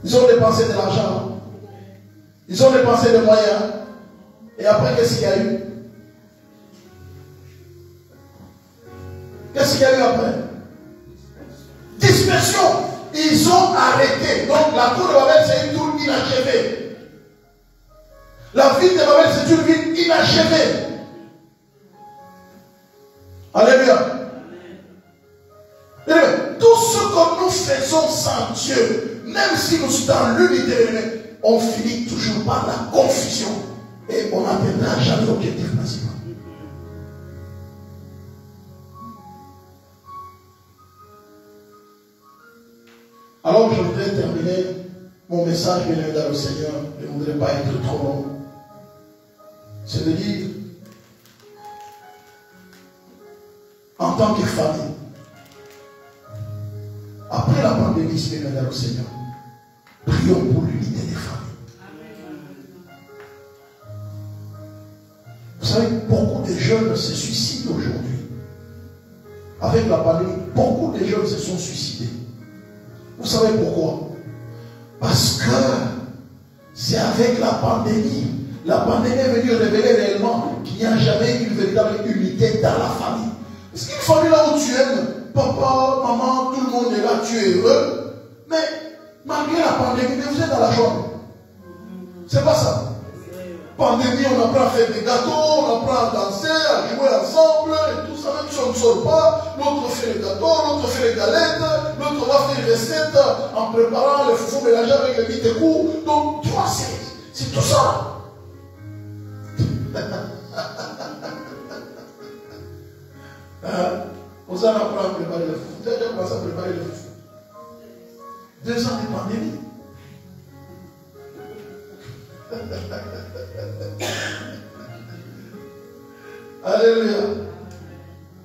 Ils ont dépensé de l'argent. Ils ont dépensé des moyens. Et après, qu'est-ce qu'il y a eu? Qu'est-ce qu'il y a eu après? Dispersion. Ils ont arrêté. Donc la tour de Babel, c'est une tour inachevée. La ville de Babel, c'est une ville inachevée. Alléluia. Tout ce que nous faisons sans Dieu, même si nous sommes dans l'unité, on finit toujours par la confusion. Et on n'atteindra jamais l'objectif principal. Alors je voudrais terminer mon message, bien dans le Seigneur. Je ne voudrais pas être trop long. C'est de dire, en tant que famille, après la pandémie, bien dans le Seigneur, prions pour l'unité des familles. Vous savez, beaucoup de jeunes se suicident aujourd'hui. Avec la pandémie, beaucoup de jeunes se sont suicidés. Vous savez pourquoi? Parce que c'est avec la pandémie. La pandémie est venue révéler réellement qu'il n'y a jamais une véritable unité dans la famille. Est-ce qu'une famille là où tu aimes, papa, maman, tout le monde est là, tu es heureux, mais malgré la pandémie, vous êtes dans la joie. C'est pas ça. Pandémie, on apprend à faire des gâteaux, on apprend à danser, à jouer ensemble, et tout ça, même si on ne sort pas, l'autre fait les gâteaux, l'autre fait les galettes, l'autre va faire les recettes en préparant les foufous mélangés avec les bitécous. Donc, tu vois, c'est tout ça. On s'en apprend à préparer les foufous. Tu as déjà commencé à préparer les foufous. 2 ans de pandémie. Alléluia.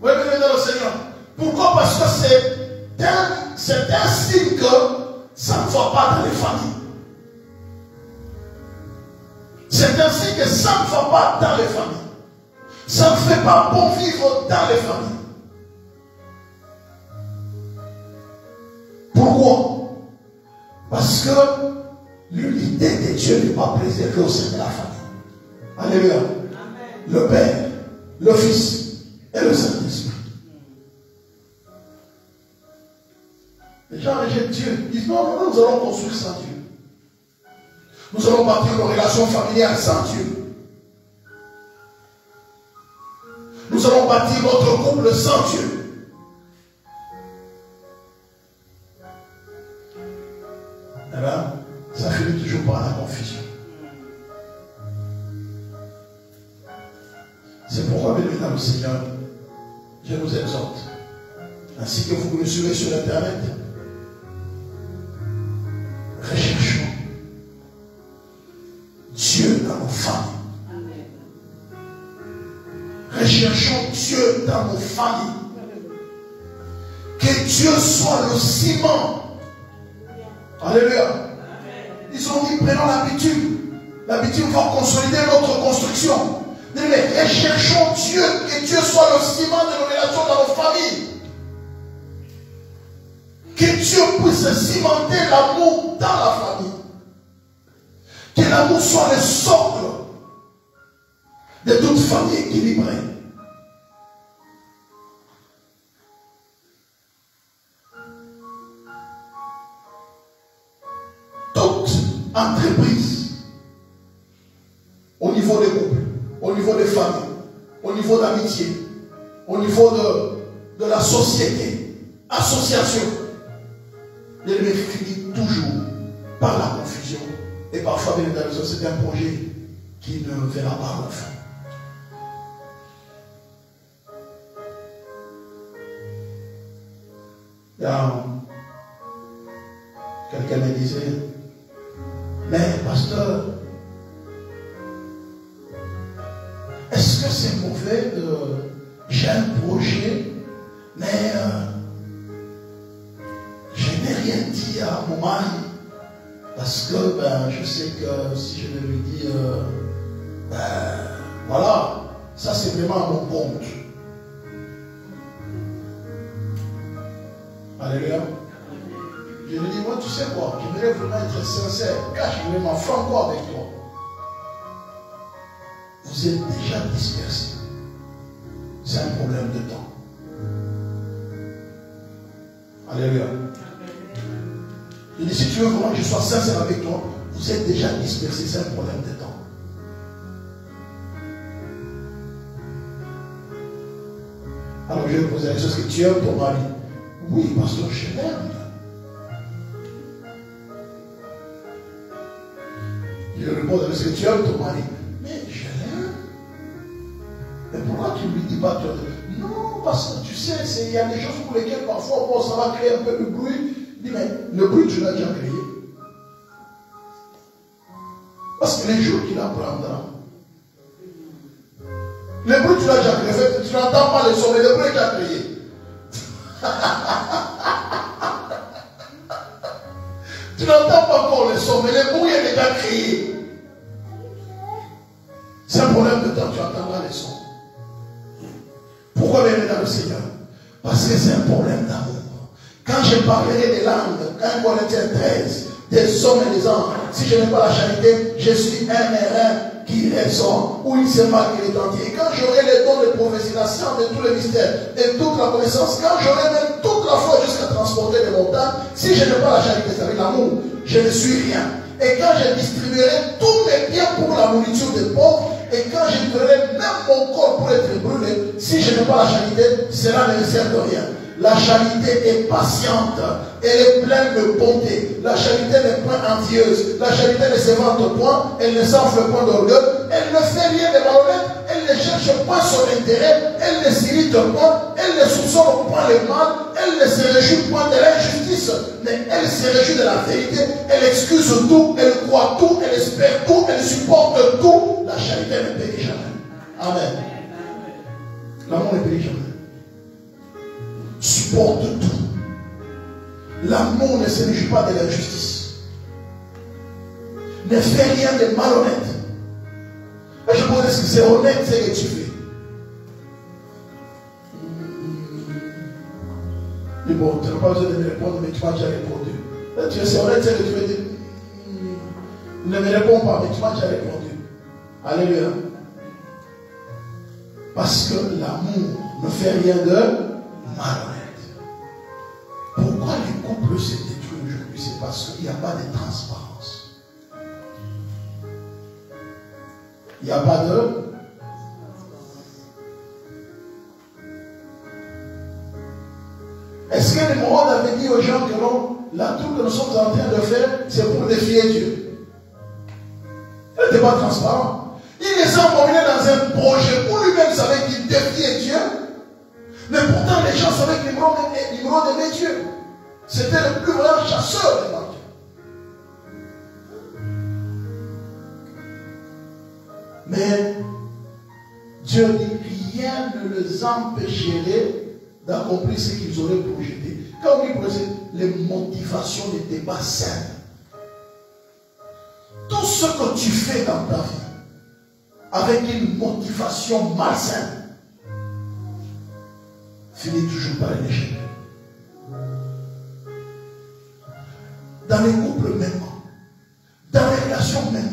Oui, mais dans le Seigneur. Pourquoi? Parce que c'est un signe que ça ne va pas dans les familles. C'est un signe que ça ne va pas dans les familles. Ça ne fait pas bon vivre dans les familles. Pourquoi? Parce que l'unité de Dieu n'est pas préservée au sein de la famille. Alléluia. Amen. Le Père, le Fils et le Saint-Esprit. Dieu. Ils disent non, nous allons construire sans Dieu. Nous allons bâtir nos relations familiales sans Dieu. Nous allons bâtir notre couple sans Dieu. Eh bien, ça finit toujours par la confusion. C'est pourquoi, bien évidemment, le Seigneur, je vous exhorte, ainsi que vous me suivez sur Internet, recherchons Dieu dans nos familles. Recherchons Dieu dans nos familles. Que Dieu soit le ciment. Alléluia. Ils ont dit, prenons l'habitude. L'habitude va consolider notre construction. Mais recherchons Dieu, que Dieu soit le ciment de nos relations dans nos familles. Que Dieu puisse cimenter l'amour dans la famille. Que l'amour soit le socle de toute famille équilibrée. Toute entreprise, au niveau des couples, au niveau des familles, au niveau d'amitié, au niveau de la société, association, l'ennemi finit toujours par la confusion. Et parfois, bien évidemment, c'est un projet qui ne verra pas la fin. Quelqu'un me disait, mais pasteur, est-ce que c'est mauvais de... J'ai un projet, mais je n'ai rien dit à mon mari. Parce que je sais que si je lui dis, voilà, ça c'est vraiment à mon compte. Alléluia. Je lui dis, moi tu sais quoi, j'aimerais vraiment être sincère, cache vraiment franco avec toi. Vous êtes déjà dispersés. C'est un problème de temps. Alléluia. Je dis, si tu veux vraiment que je sois sincère avec toi, vous êtes déjà dispersés, c'est un problème de temps. Alors je vais poser la question, est-ce que tu aimes ton mari? Oui, pasteur, je l'aime. Je lui réponds, est-ce que tu aimes ton mari? Mais je l'aime. Mais pourquoi tu ne lui dis pas toi? Non, parce que tu sais, il y a des choses pour lesquelles parfois bon, ça va créer un peu de bruit. Il dit, mais le bruit, tu l'as déjà créé. Parce que les jours qu'il apprendra, le bruit, tu l'as déjà créé. Tu n'entends pas le son, mais le bruit est déjà créé. Tu n'entends pas encore le son, mais le bruit est déjà créé. C'est un problème de temps, tu entendras les sons. Pourquoi venir dans le Seigneur? Parce que c'est un problème d'amour. Quand je parlerai des langues, 1 Corinthiens 13, des hommes et des anges, si je n'ai pas la charité, je suis un errant qui raisonne, ou il se marque les dentiers. Et quand j'aurai les dons de prophétie, la science de tous les mystères, et toute la connaissance, quand j'aurai même toute la foi jusqu'à transporter les montagnes, si je n'ai pas la charité, c'est-à-dire l'amour, je ne suis rien. Et quand je distribuerai tous mes biens pour la nourriture des pauvres, et quand je donnerai même mon corps pour être brûlé, si je n'ai pas la charité, cela ne me sert de rien. La charité est patiente, elle est pleine de bonté. La charité n'est point envieuse, la charité ne se vante point, elle ne s'enfle point d'orgueil, elle ne fait rien de malhonnête, elle ne cherche point son intérêt, elle ne s'irrite point, elle ne soupçonne point le mal, elle ne se réjouit point de l'injustice, mais elle se réjouit de la vérité, elle excuse tout, elle croit tout, elle espère tout, elle supporte tout. La charité ne périt jamais. Amen. L'amour ne périt jamais. Supporte tout. L'amour ne se réjouit pas de l'injustice. Ne fais rien de malhonnête. Et je pense que c'est honnête ce que tu fais. Mais bon, tu n'as pas besoin de me répondre, mais tu m'as déjà répondu. Tu es honnête ce que tu veux dire. Ne me réponds pas, mais tu m'as déjà répondu. Alléluia. Parce que l'amour ne fait rien de malhonnête. Pourquoi les couples se détruisent Parce qu'il n'y a pas de transparence. Il n'y a pas de... Est-ce que le monde avait dit aux gens que non, là, tout ce que nous sommes en train de faire, c'est pour défier Dieu? Il n'était pas transparent. Il les a emmenés dans un projet où lui-même savait qu'il défiait Dieu. Mais pourtant, les gens savaient que Nimrod aimait Dieu. C'était le plus grand chasseur de Dieu. Mais Dieu dit rien ne les empêcherait d'accomplir ce qu'ils auraient projeté. Quand on dit projet, les motivations n'étaient pas saines. Tout ce que tu fais dans ta vie avec une motivation malsaine finit toujours par un échec. Dans les couples même, dans les relations même,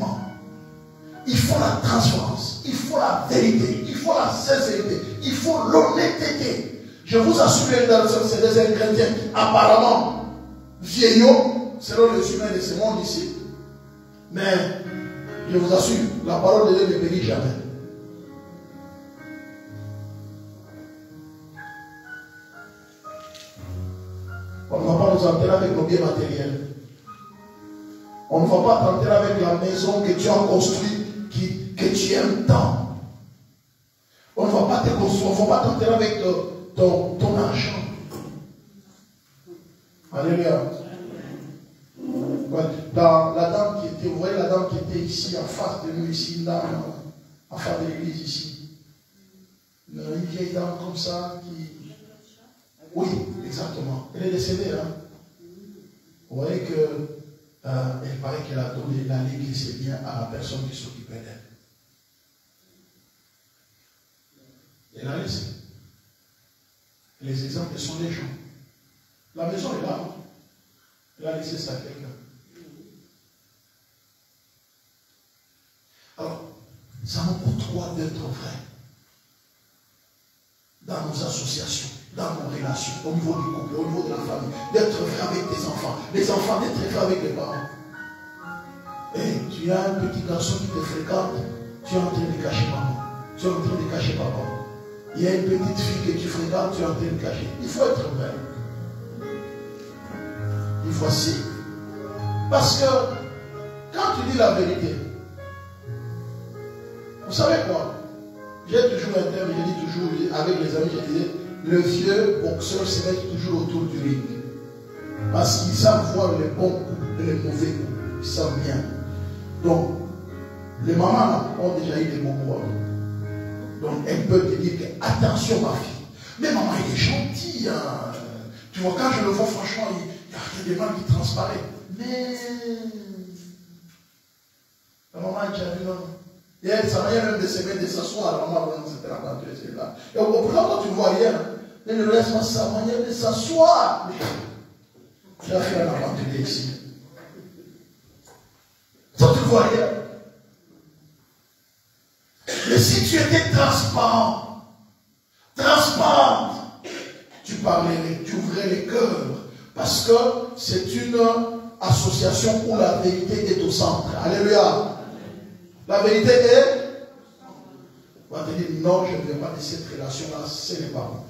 il faut la transparence, il faut la vérité, il faut la sincérité, il faut l'honnêteté. Je vous assure, c'est des ingrédients apparemment vieillots, selon les humains de ce monde ici. Mais je vous assure, la parole de Dieu ne périt jamais. On ne va pas nous enterrer avec nos biens matériels. On ne va pas t'enterrer avec la maison que tu as construite, que tu aimes tant. On ne va pas te construire, on ne va pas t'enterrer avec ton argent. Alléluia. Dans la dame qui était, vous voyez la dame qui était ici, en face de nous, ici, là, en face de l'église, ici. Une vieille dame comme ça qui... Oui, exactement. Elle est décédée, hein. Vous voyez que elle paraît qu'elle a donné la ligue ses biens à la personne qui s'occupait d'elle. Elle a laissé. Les exemples sont les gens. La maison est là. Elle a laissé ça à quelqu'un. Alors, ça nous coûte quoi d'être vrai dans nos associations, dans nos relations, au niveau du couple, au niveau de la famille, d'être vrai avec tes enfants, les enfants d'être vrai avec les parents. Et tu as un petit garçon qui te fréquente, tu es en train de cacher maman, tu es en train de cacher papa. Il y a une petite fille que tu fréquentes, tu es en train de cacher. Il faut être vrai. Il faut aussi. Parce que quand tu dis la vérité, vous savez quoi? J'ai toujours un terme, je dis toujours, avec les amis, je disais, le vieux boxeur se met toujours autour du ring. Parce qu'ils savent voir les bons coups et les mauvais coups. Ils savent bien. Donc, les mamans ont déjà eu des bons coups. Donc, elles peuvent te dire que, attention ma fille, mais maman, il est gentil. Hein. Tu vois, quand je le vois, franchement, il y a des mains qui transparaissent. Mais, la maman, elle a dit non. Et elle s'en même de se mettre de s'asseoir, la maman, c'était la venture, là. Et pourtant, quand tu ne vois rien, elle ne laisse pas sa manière de s'asseoir. Tu as fait un aventurier ici. Ça, tu ne vois rien. Mais si tu étais transparent, transparente, tu parlerais, tu ouvrais les cœurs. Parce que c'est une association où la vérité est au centre. Alléluia. La vérité est, on va te dire, non, je ne veux pas de cette relation-là, ce n'est pas bon.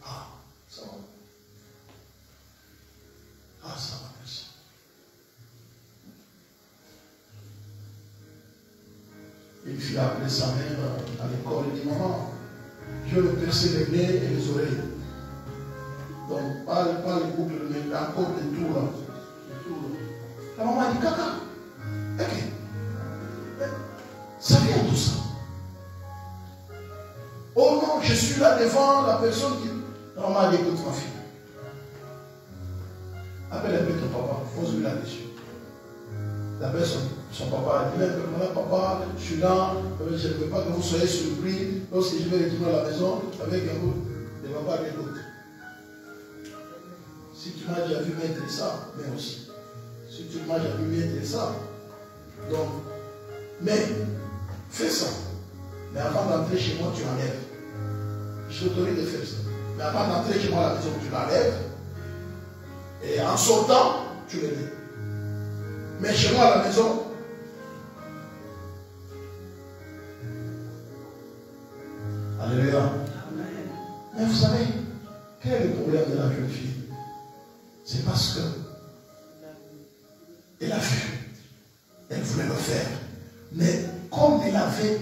Ah, ça va. Ah, ça va, merci. Une fille a appelé sa mère à l'école et dit, maman, je veux percer les nez et les oreilles. Donc, pas les boucles, mais encore des tours là. La maman a dit, caca. Ok. Ça vient tout ça. Oh non, je suis là devant la personne qui... Non, maman, écoute ma fille. Appelle un peu ton papa, pose-lui la question. La personne, son papa, il dit, voilà papa, je suis là, je ne veux pas que vous soyez surpris lorsque je vais retourner à la maison avec un bout de papa et l'autre. Si tu m'as déjà vu mettre ça, mais aussi. Si tu m'as déjà vu mettre ça, donc, mais, fais ça. Mais avant d'entrer chez moi, tu enlèves. Je t'autorise de faire ça. Mais avant d'entrer chez moi à la maison, tu l'enlèves. Et en sortant, tu le dis. Mais chez moi à la maison, alléluia. Mais vous savez, quel est le problème de la jeune fille? C'est parce que elle a vu, elle voulait le faire. Mais comme elle avait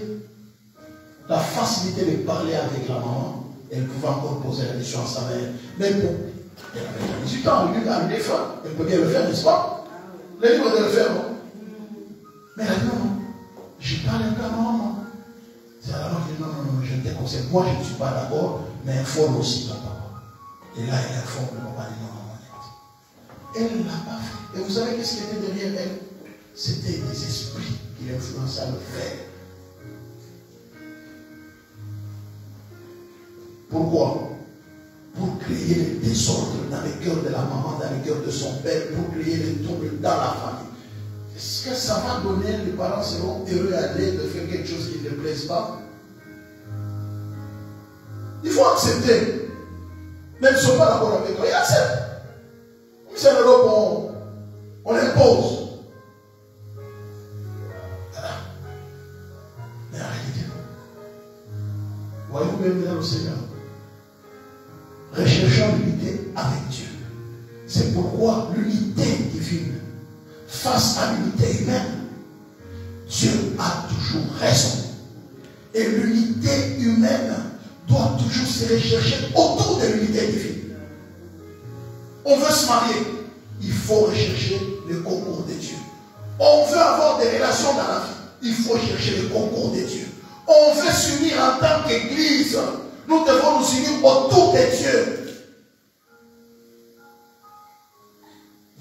la facilité de parler avec la maman, elle pouvait encore poser la question à sa mère. Mais bon, elle avait 18 ans, elle a eu des femmes, elle peut bien le faire, n'est-ce pas? Elle est libre de le faire, non? Mais elle a dit non, non, j'ai parlé avec la maman. C'est la maman qui dit non, non, non, je te conseille. Moi, je ne suis pas d'accord, mais informe aussi ton papa. Et là, elle informe le papa, dit non, non, non. Elle ne l'a pas fait. Et vous savez qu'est-ce qui était derrière elle? C'était des esprits qui l'influençaient à le faire. Pourquoi? Pour créer le désordre dans le cœur de la maman, dans le cœur de son père, pour créer le trouble dans la famille. Est-ce que ça va donner, les parents seront heureux à l'aide de faire quelque chose qui ne leur plaise pas? Il faut accepter. Mais ils ne sont pas d'accord avec toi. Ils acceptent. C'est en Europe, on impose. Voilà. Mais en réalité, voyez-vous même dans le Seigneur, recherchons l'unité avec Dieu. C'est pourquoi l'unité divine face à l'unité humaine, Dieu a toujours raison. Et l'unité humaine doit toujours se rechercher autour de l'unité divine. On veut se marier, il faut rechercher le concours de Dieu. On veut avoir des relations dans la vie, il faut chercher le concours de Dieu. On veut s'unir en tant qu'Église, nous devons nous unir autour de Dieu.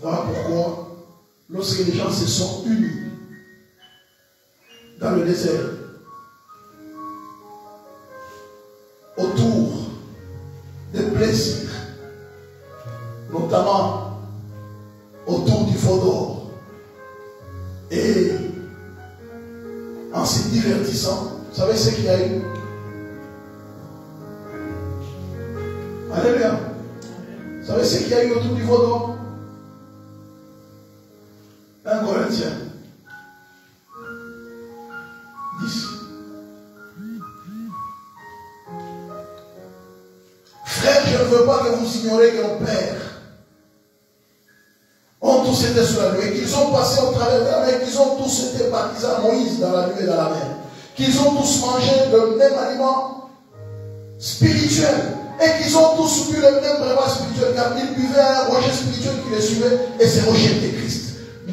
Voilà pourquoi, lorsque les gens se sont unis dans le désert, autour des plaisirs, notamment autour du veau d'or, et en se divertissant, vous savez ce qu'il y a eu? Alléluia. Vous savez ce qu'il y a eu autour du veau d'or? 1 Corinthiens 10. Frères, je ne veux pas que vous ignoriez que nos pères ont tous été sur la nuit, et qu'ils ont passé au travers de la mer, qu'ils ont tous été baptisés à Moïse dans la nuit et dans la mer, qu'ils ont tous mangé le même aliment spirituel, et qu'ils ont tous bu le même breuvage spirituel, car ils buvaient un rocher spirituel qui les suivait, et c'est rocher de Christ.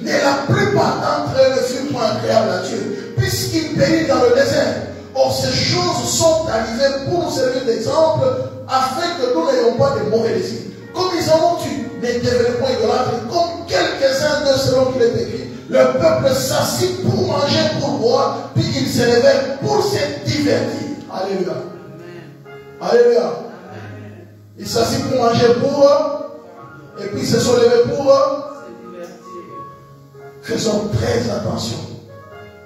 Mais la plupart d'entre eux ne furent point agréables à Dieu, puisqu'ils périrent dans le désert. Or, ces choses sont arrivées pour nous servir d'exemple, afin que nous n'ayons pas de mauvais désirs. Comme ils en ont eu, mais devenaient point idolâtres, comme quelques-uns d'eux selon qu'il est écrit, le peuple s'assit pour manger, pour boire, puis ils se levèrent pour se divertir. Alléluia. Alléluia. Ils s'assit pour manger, pour, et puis ils se sont levés pour se divertir. Faisons très attention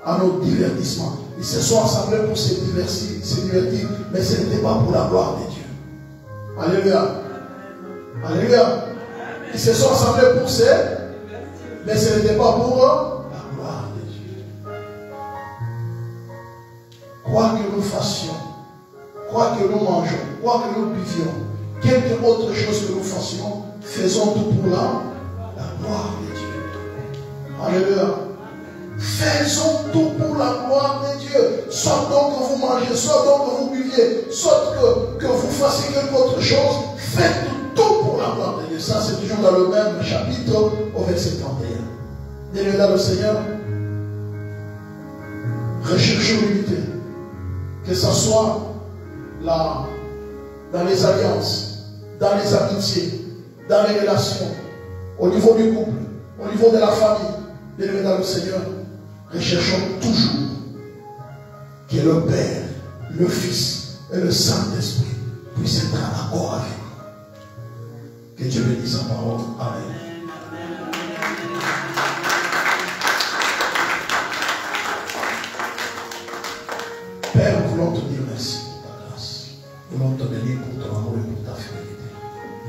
à nos divertissements. Ils se sont assemblés pour se divertir, mais ce n'était pas pour la gloire de Dieu. Alléluia. Alléluia. Ils se sont assemblés pour se, mais ce n'était pas pour la gloire de Dieu. Quoi que nous fassions, quoi que nous mangeons, quoi que nous buvions, quelque autre chose que nous fassions, faisons tout pour la gloire de Dieu. Alléluia. Faisons tout pour la gloire de Dieu. Soit donc que vous mangez, soit donc que vous buviez, soit que vous fassiez quelque autre chose, faites tout pour la gloire de Dieu. Ça, c'est toujours dans le même chapitre, au verset 31. Bien dans le Seigneur, recherchons l'unité. Que ce soit là, dans les alliances, dans les amitiés, dans les relations, au niveau du couple, au niveau de la famille. Bien dans le Seigneur, recherchons toujours que le Père, le Fils et le Saint-Esprit puissent être en accord avec nous. Que Dieu bénisse sa parole. Amen. Père, nous voulons te dire merci pour ta grâce. Nous voulons te bénir pour ton amour et pour ta fidélité.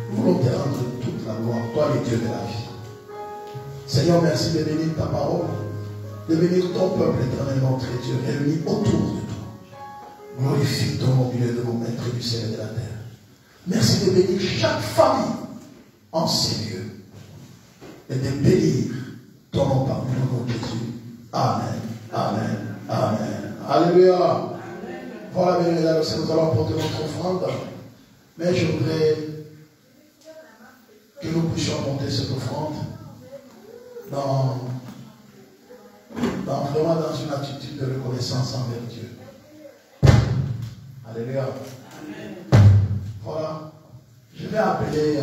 Nous voulons te rendre toute la gloire, toi le Dieu de la vie. Seigneur, merci de bénir ta parole, de bénir ton peuple éternellement, très Dieu, réuni autour de toi. Glorifie ton nom, Dieu de mon maître du ciel et de la terre. Merci de bénir chaque famille en ces lieux et de bénir ton nom parmi nous, nom de Jésus. Amen, amen, amen. Alléluia. Voilà, bien mesdames, nous allons apporter notre offrande. Mais je voudrais que nous puissions apporter cette offrande vraiment dans une attitude de reconnaissance envers Dieu. Alléluia. Voilà. Je vais appeler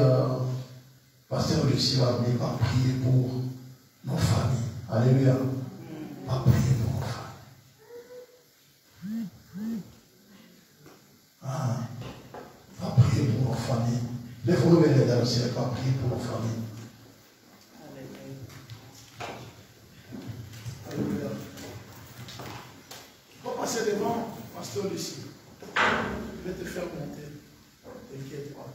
Pasteur Lucie va venir va prier pour nos familles. Alléluia. Va prier pour nos familles. Ah. Va prier pour nos familles. Lève-nous les dans le ciel, va prier pour nos familles. Alléluia. Va passer devant Pasteur Lucie. Je vais te faire monter. T'inquiète pas.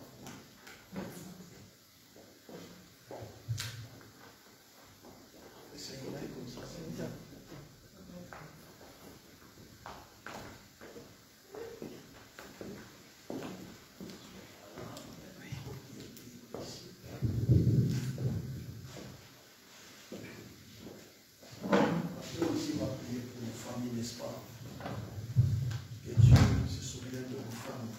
N'est-ce pas? Que Dieu se souvienne de nos familles.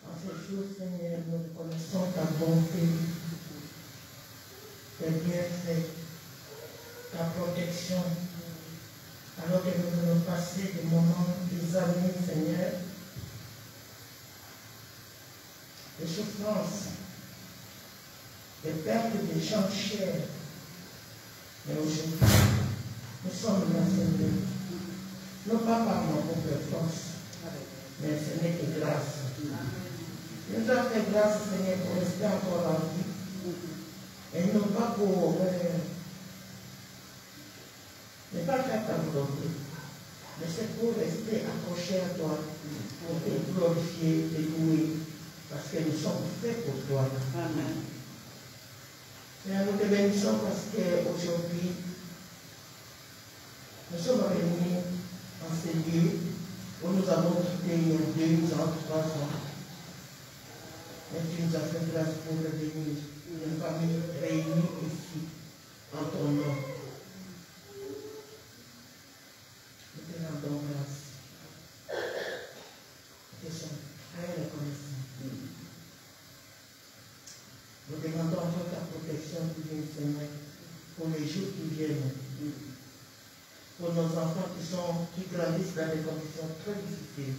En ce jour, Seigneur, nous reconnaissons ta bonté, tes bienfaits, ta protection, alors que nous allons passer des moments, des années, Seigneur, de souffrances, de pertes de gens chers. Mais aujourd'hui, nous sommes là, Seigneur. Non pas par nos propres forces, mais ce n'est que grâce. Nous avons fait grâce, Seigneur, pour rester encore en vie. Et non pas pour ne pas faire ta volonté, mais c'est pour rester accroché à toi, pour te glorifier, te louer. Parce que nous sommes faits pour toi. Amen. Seigneur, nous te bénissons parce qu'aujourd'hui, nous sommes réunis en ces lieux où nous avons quitté il y a 2 ans, 3 ans. Et tu nous as fait grâce pour revenir. Une famille réunie ici, en ton nom. Nous te rendons grâce. Nous sommes très reconnaissants. Nous demandons encore ta protection divine, Seigneur, pour les jours qui viennent. Pour nos enfants qui grandissent dans des conditions très difficiles.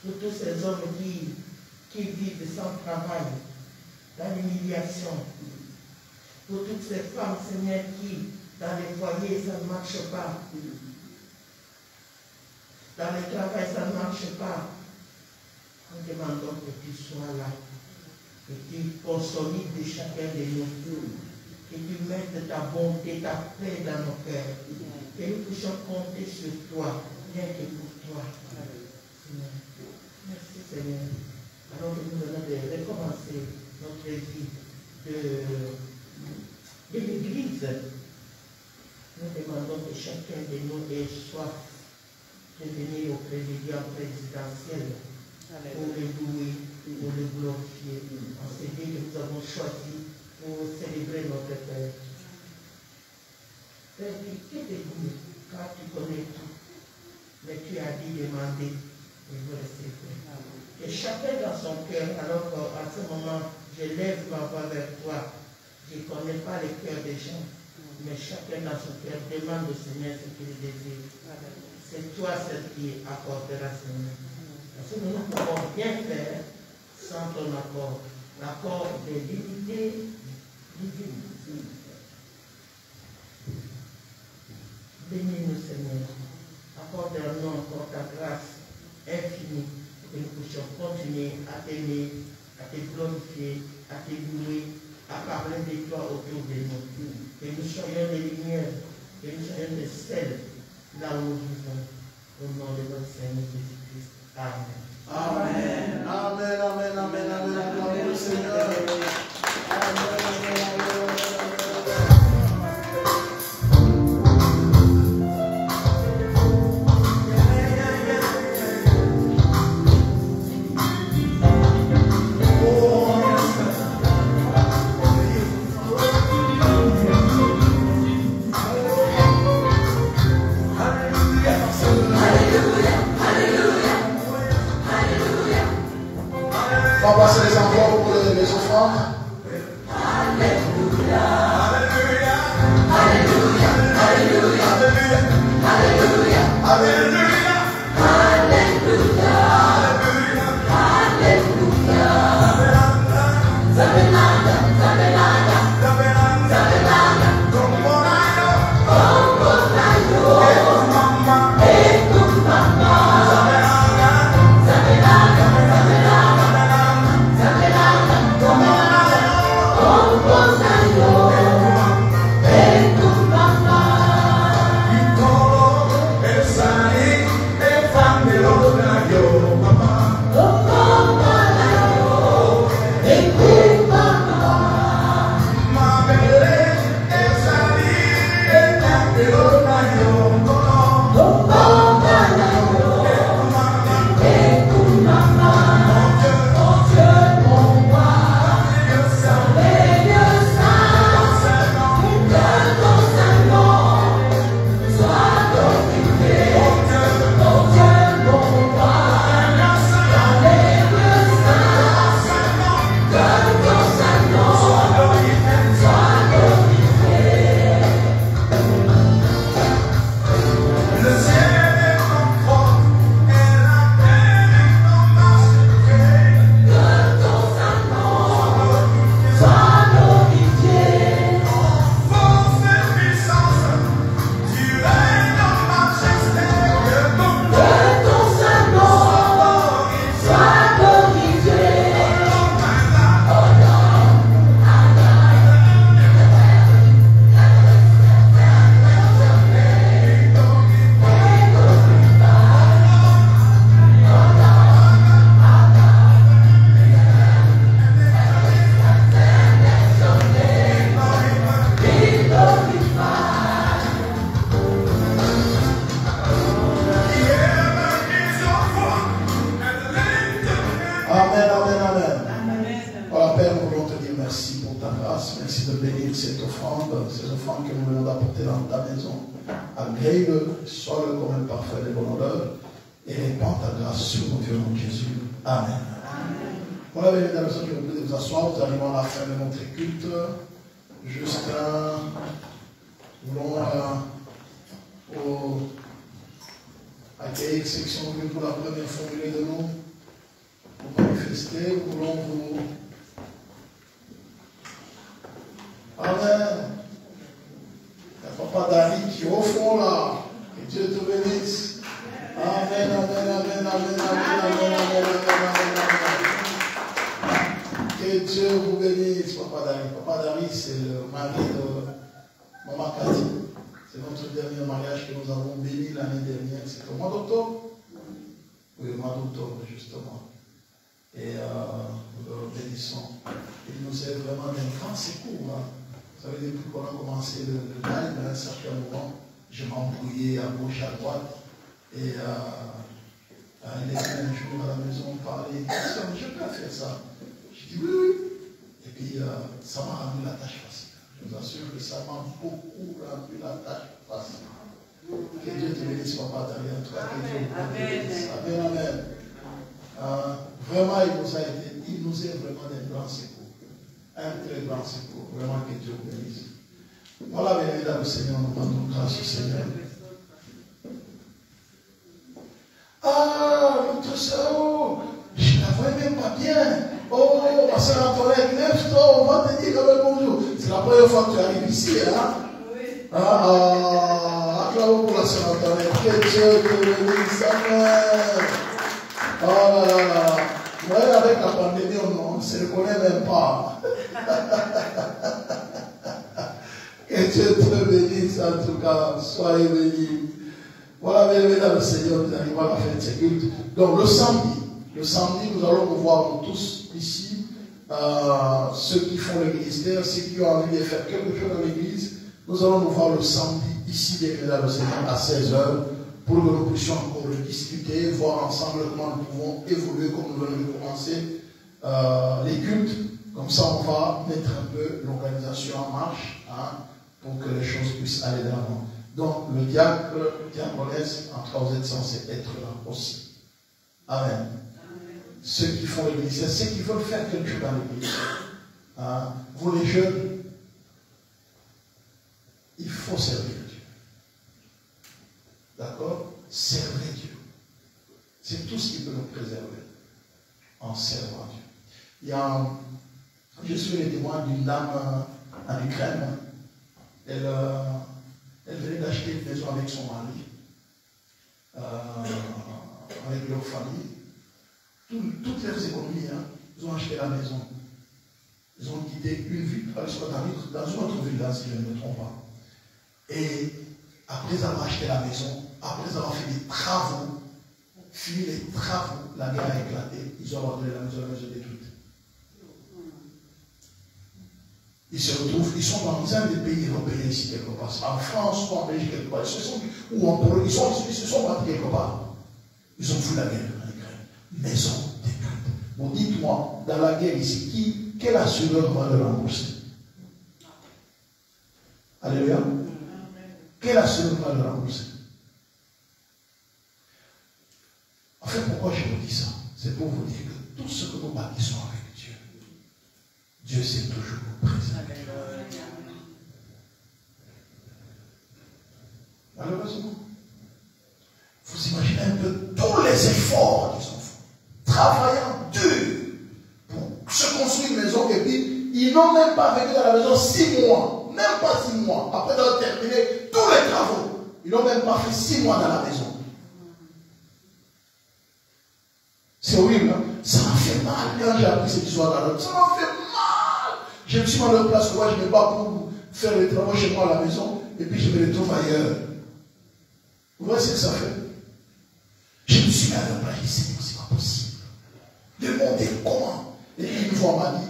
Pour tous ces hommes qui vivent sans travail, dans l'humiliation. Pour toutes ces femmes, Seigneur, qui, dans les foyers, ça ne marche pas. Dans le travail, ça ne marche pas. Nous demandons que tu sois là. Que tu consolides chacun de nous. Que tu mettes ta bonté, ta paix dans nos cœurs. Que nous puissions compter sur toi, rien que pour toi. Seigneur. Merci Seigneur. Alors que nous venons de recommencer notre vie de l'Église. Nous demandons que chacun de nous ait soif de venir au présidium présidentiel pour le louer, pour le glorifier. En ce lieu que nous avons choisi pour célébrer notre Père. Père, qui te dit, car tu connais tout, mais tu as dit demander et vous recevrez. Que chacun dans son cœur, alors qu'à ce moment, je lève ma voix vers toi, je ne connais pas le cœur des gens, mais chacun dans son cœur demande au Seigneur ce qu'il désire. C'est toi celle qui accordera, Seigneur. Parce que nous ne pouvons rien faire sans ton accord. L'accord de l'unité divine. Bénis-nous, Seigneur. Accorde-nous encore ta grâce infinie pour que nous puissions continuer à t'aimer, à te glorifier, à te louer, à parler de toi autour de nous. Que nous soyons des lumières, que nous soyons des sels là où nous vivons. Au nom de notre Seigneur Jésus-Christ. Amen. Amen. Amen, amen, amen, amen. Amen, au Seigneur. Amen, amen, amen. On va passer les enfants pour les offrandes. Alléluia. Alléluia. Alléluia. Alléluia. Alléluia. Alléluia. Alléluia. Alléluia. Alléluia. Zabelanda. Zabelanda. Zabelanda. Zabelanda. Combonayo. Combonayo. Ekumama. Zabelanda. Zabelanda. Voilà, mesdames et Seigneur, nous arrivons à la fin de ces cultes. Donc le samedi, nous allons nous voir nous tous ici, ceux qui font le ministère, ceux qui ont envie de faire quelque chose dans l'église, nous allons nous voir le samedi ici, mesdames et Seigneur, à 16h, pour que nous puissions encore discuter, voir ensemble comment nous pouvons évoluer, comme nous venons de commencer les cultes. Comme ça, on va mettre un peu l'organisation en marche, pour que les choses puissent aller de l'avant. Donc, le diacre, diaconesse, en tout cas, vous êtes censés être là aussi. Amen. Amen. Ceux qui font l'église, ceux qui veulent faire quelque chose dans l'église. Vous les jeunes, il faut servir Dieu. D'accord? Servir Dieu. C'est tout ce qui peut nous préserver en servant Dieu. Je suis le témoin d'une dame en Ukraine. Elle venait d'acheter une maison avec son mari, avec leur famille. Toutes leurs économies, ils ont acheté la maison. Ils ont quitté une ville, dans une autre ville, là, si je ne me trompe pas. Et après avoir acheté la maison, après avoir fait des travaux, fini les travaux, la guerre a éclaté. Ils ont abandonné la maison détruite. Ils se retrouvent, ils sont dans un des pays européens ici quelque part, en France ou en Belgique quelque part, ou en Pologne, ils se sont battus quelque part. Ils ont fui la guerre en Ukraine. Maison détruite. Bon, dites-moi, dans la guerre ici, quel assureur va le rembourser? Alléluia. Quel assureur va le rembourser? En fait, pourquoi je vous dis ça? C'est pour vous dire que tout ce que nous bâtissons avec Dieu, Dieu sait toujours nous préserver. Malheureusement, vous imaginez un peu tous les efforts qu'ils ont fait, travaillant dur pour se construire une maison, et puis ils n'ont même pas vécu dans la maison 6 mois, même pas 6 mois, après avoir terminé tous les travaux, ils n'ont même pas fait 6 mois dans la maison. C'est horrible, hein? Ça m'a fait mal quand j'ai appris cette histoire dans l'autre. Ça m'a fait mal. Je me suis mis à leur place, moi je ne vais pas pour faire les travaux chez moi à la maison, et puis je me retrouve ailleurs. Vous voyez ce que ça fait? Je me suis mis à leur place, je dis, c'est pas possible. Demandez comment. Et puis une fois on m'a dit,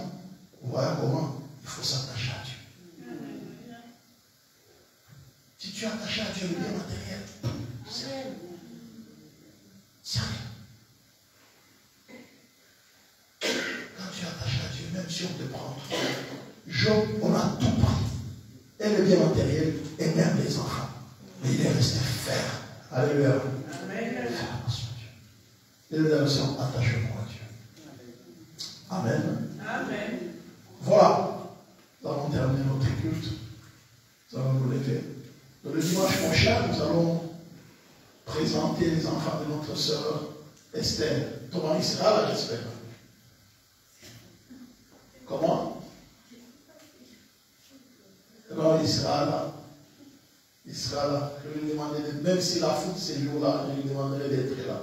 voilà comment, il faut s'attacher à Dieu. Si tu es attaché à Dieu, le bien matériel, c'est rien. C'est rien. Quand tu es attaché à Dieu, même si on te prend tout, Job, on a tout pris. Et le bien matériel, et même les enfants. Mais il est resté ferme. Alléluia. Amen. Fais attention à Dieu. Et les relations, attachement à Dieu. Amen. Amen. Voilà. Nous avons terminé notre culte. Nous allons nous lever. Le dimanche prochain, nous allons présenter les enfants de notre sœur Esther. Thomas, il sera là, j'espère. Comment? Alors il sera là. Il sera là. Je lui demanderai, même s'il a foutu ces jours-là, je lui demanderai d'être là.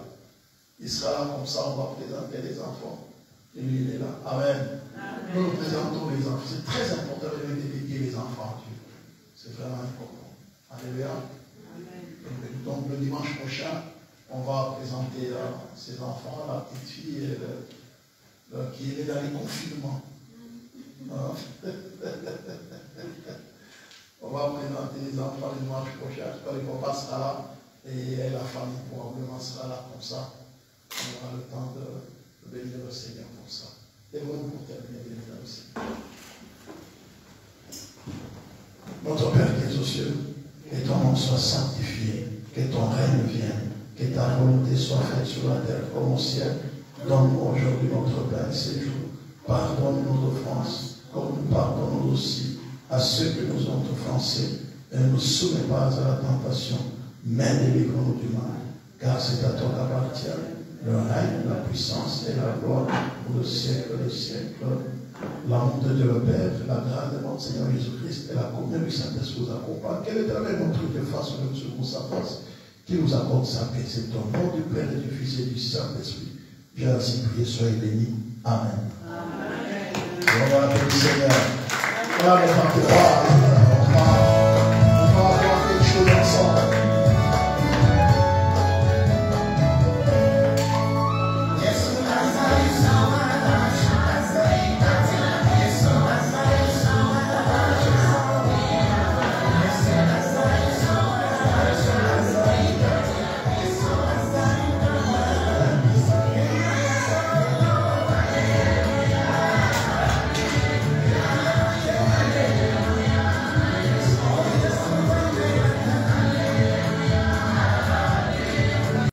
Il sera là, comme ça on va présenter les enfants. Et lui, il est là. Amen. Amen. Nous nous présentons les enfants. C'est très important de dédier les enfants à Dieu. C'est vraiment important. Alléluia. Amen. Donc le dimanche prochain, on va présenter ces enfants, la petite fille qui est dans les confinements. On va présenter les enfants le dimanche prochain. J'espère que le papa sera là et la famille probablement sera là comme ça. On aura le temps de bénir le Seigneur pour ça. Et bon, pour terminer, bénir le Seigneur. Notre Père qui es aux cieux, que ton nom soit sanctifié, que ton règne vienne, que ta volonté soit faite sur la terre comme au ciel. Donne-nous aujourd'hui notre pain ces jours. Pardonne nos offenses, comme nous pardonnons aussi à ceux que nous ont offensés. Et ne nous soumets pas à la tentation, mais délivre-nous du mal. Car c'est à toi qu'appartient le règne, la puissance et la gloire pour le siècle des siècles. L'amour de Dieu le Père, la grâce de notre Seigneur Jésus-Christ et la communion du Saint-Esprit nous accompagne. Quel est notre de face sur nous sa face, qui nous accorde sa paix. C'est au nom du Père et du Fils et du Saint-Esprit. J'ai ainsi prié, soyez bénis. Amen. Amen. Gloire au Seigneur. Gloire au Père.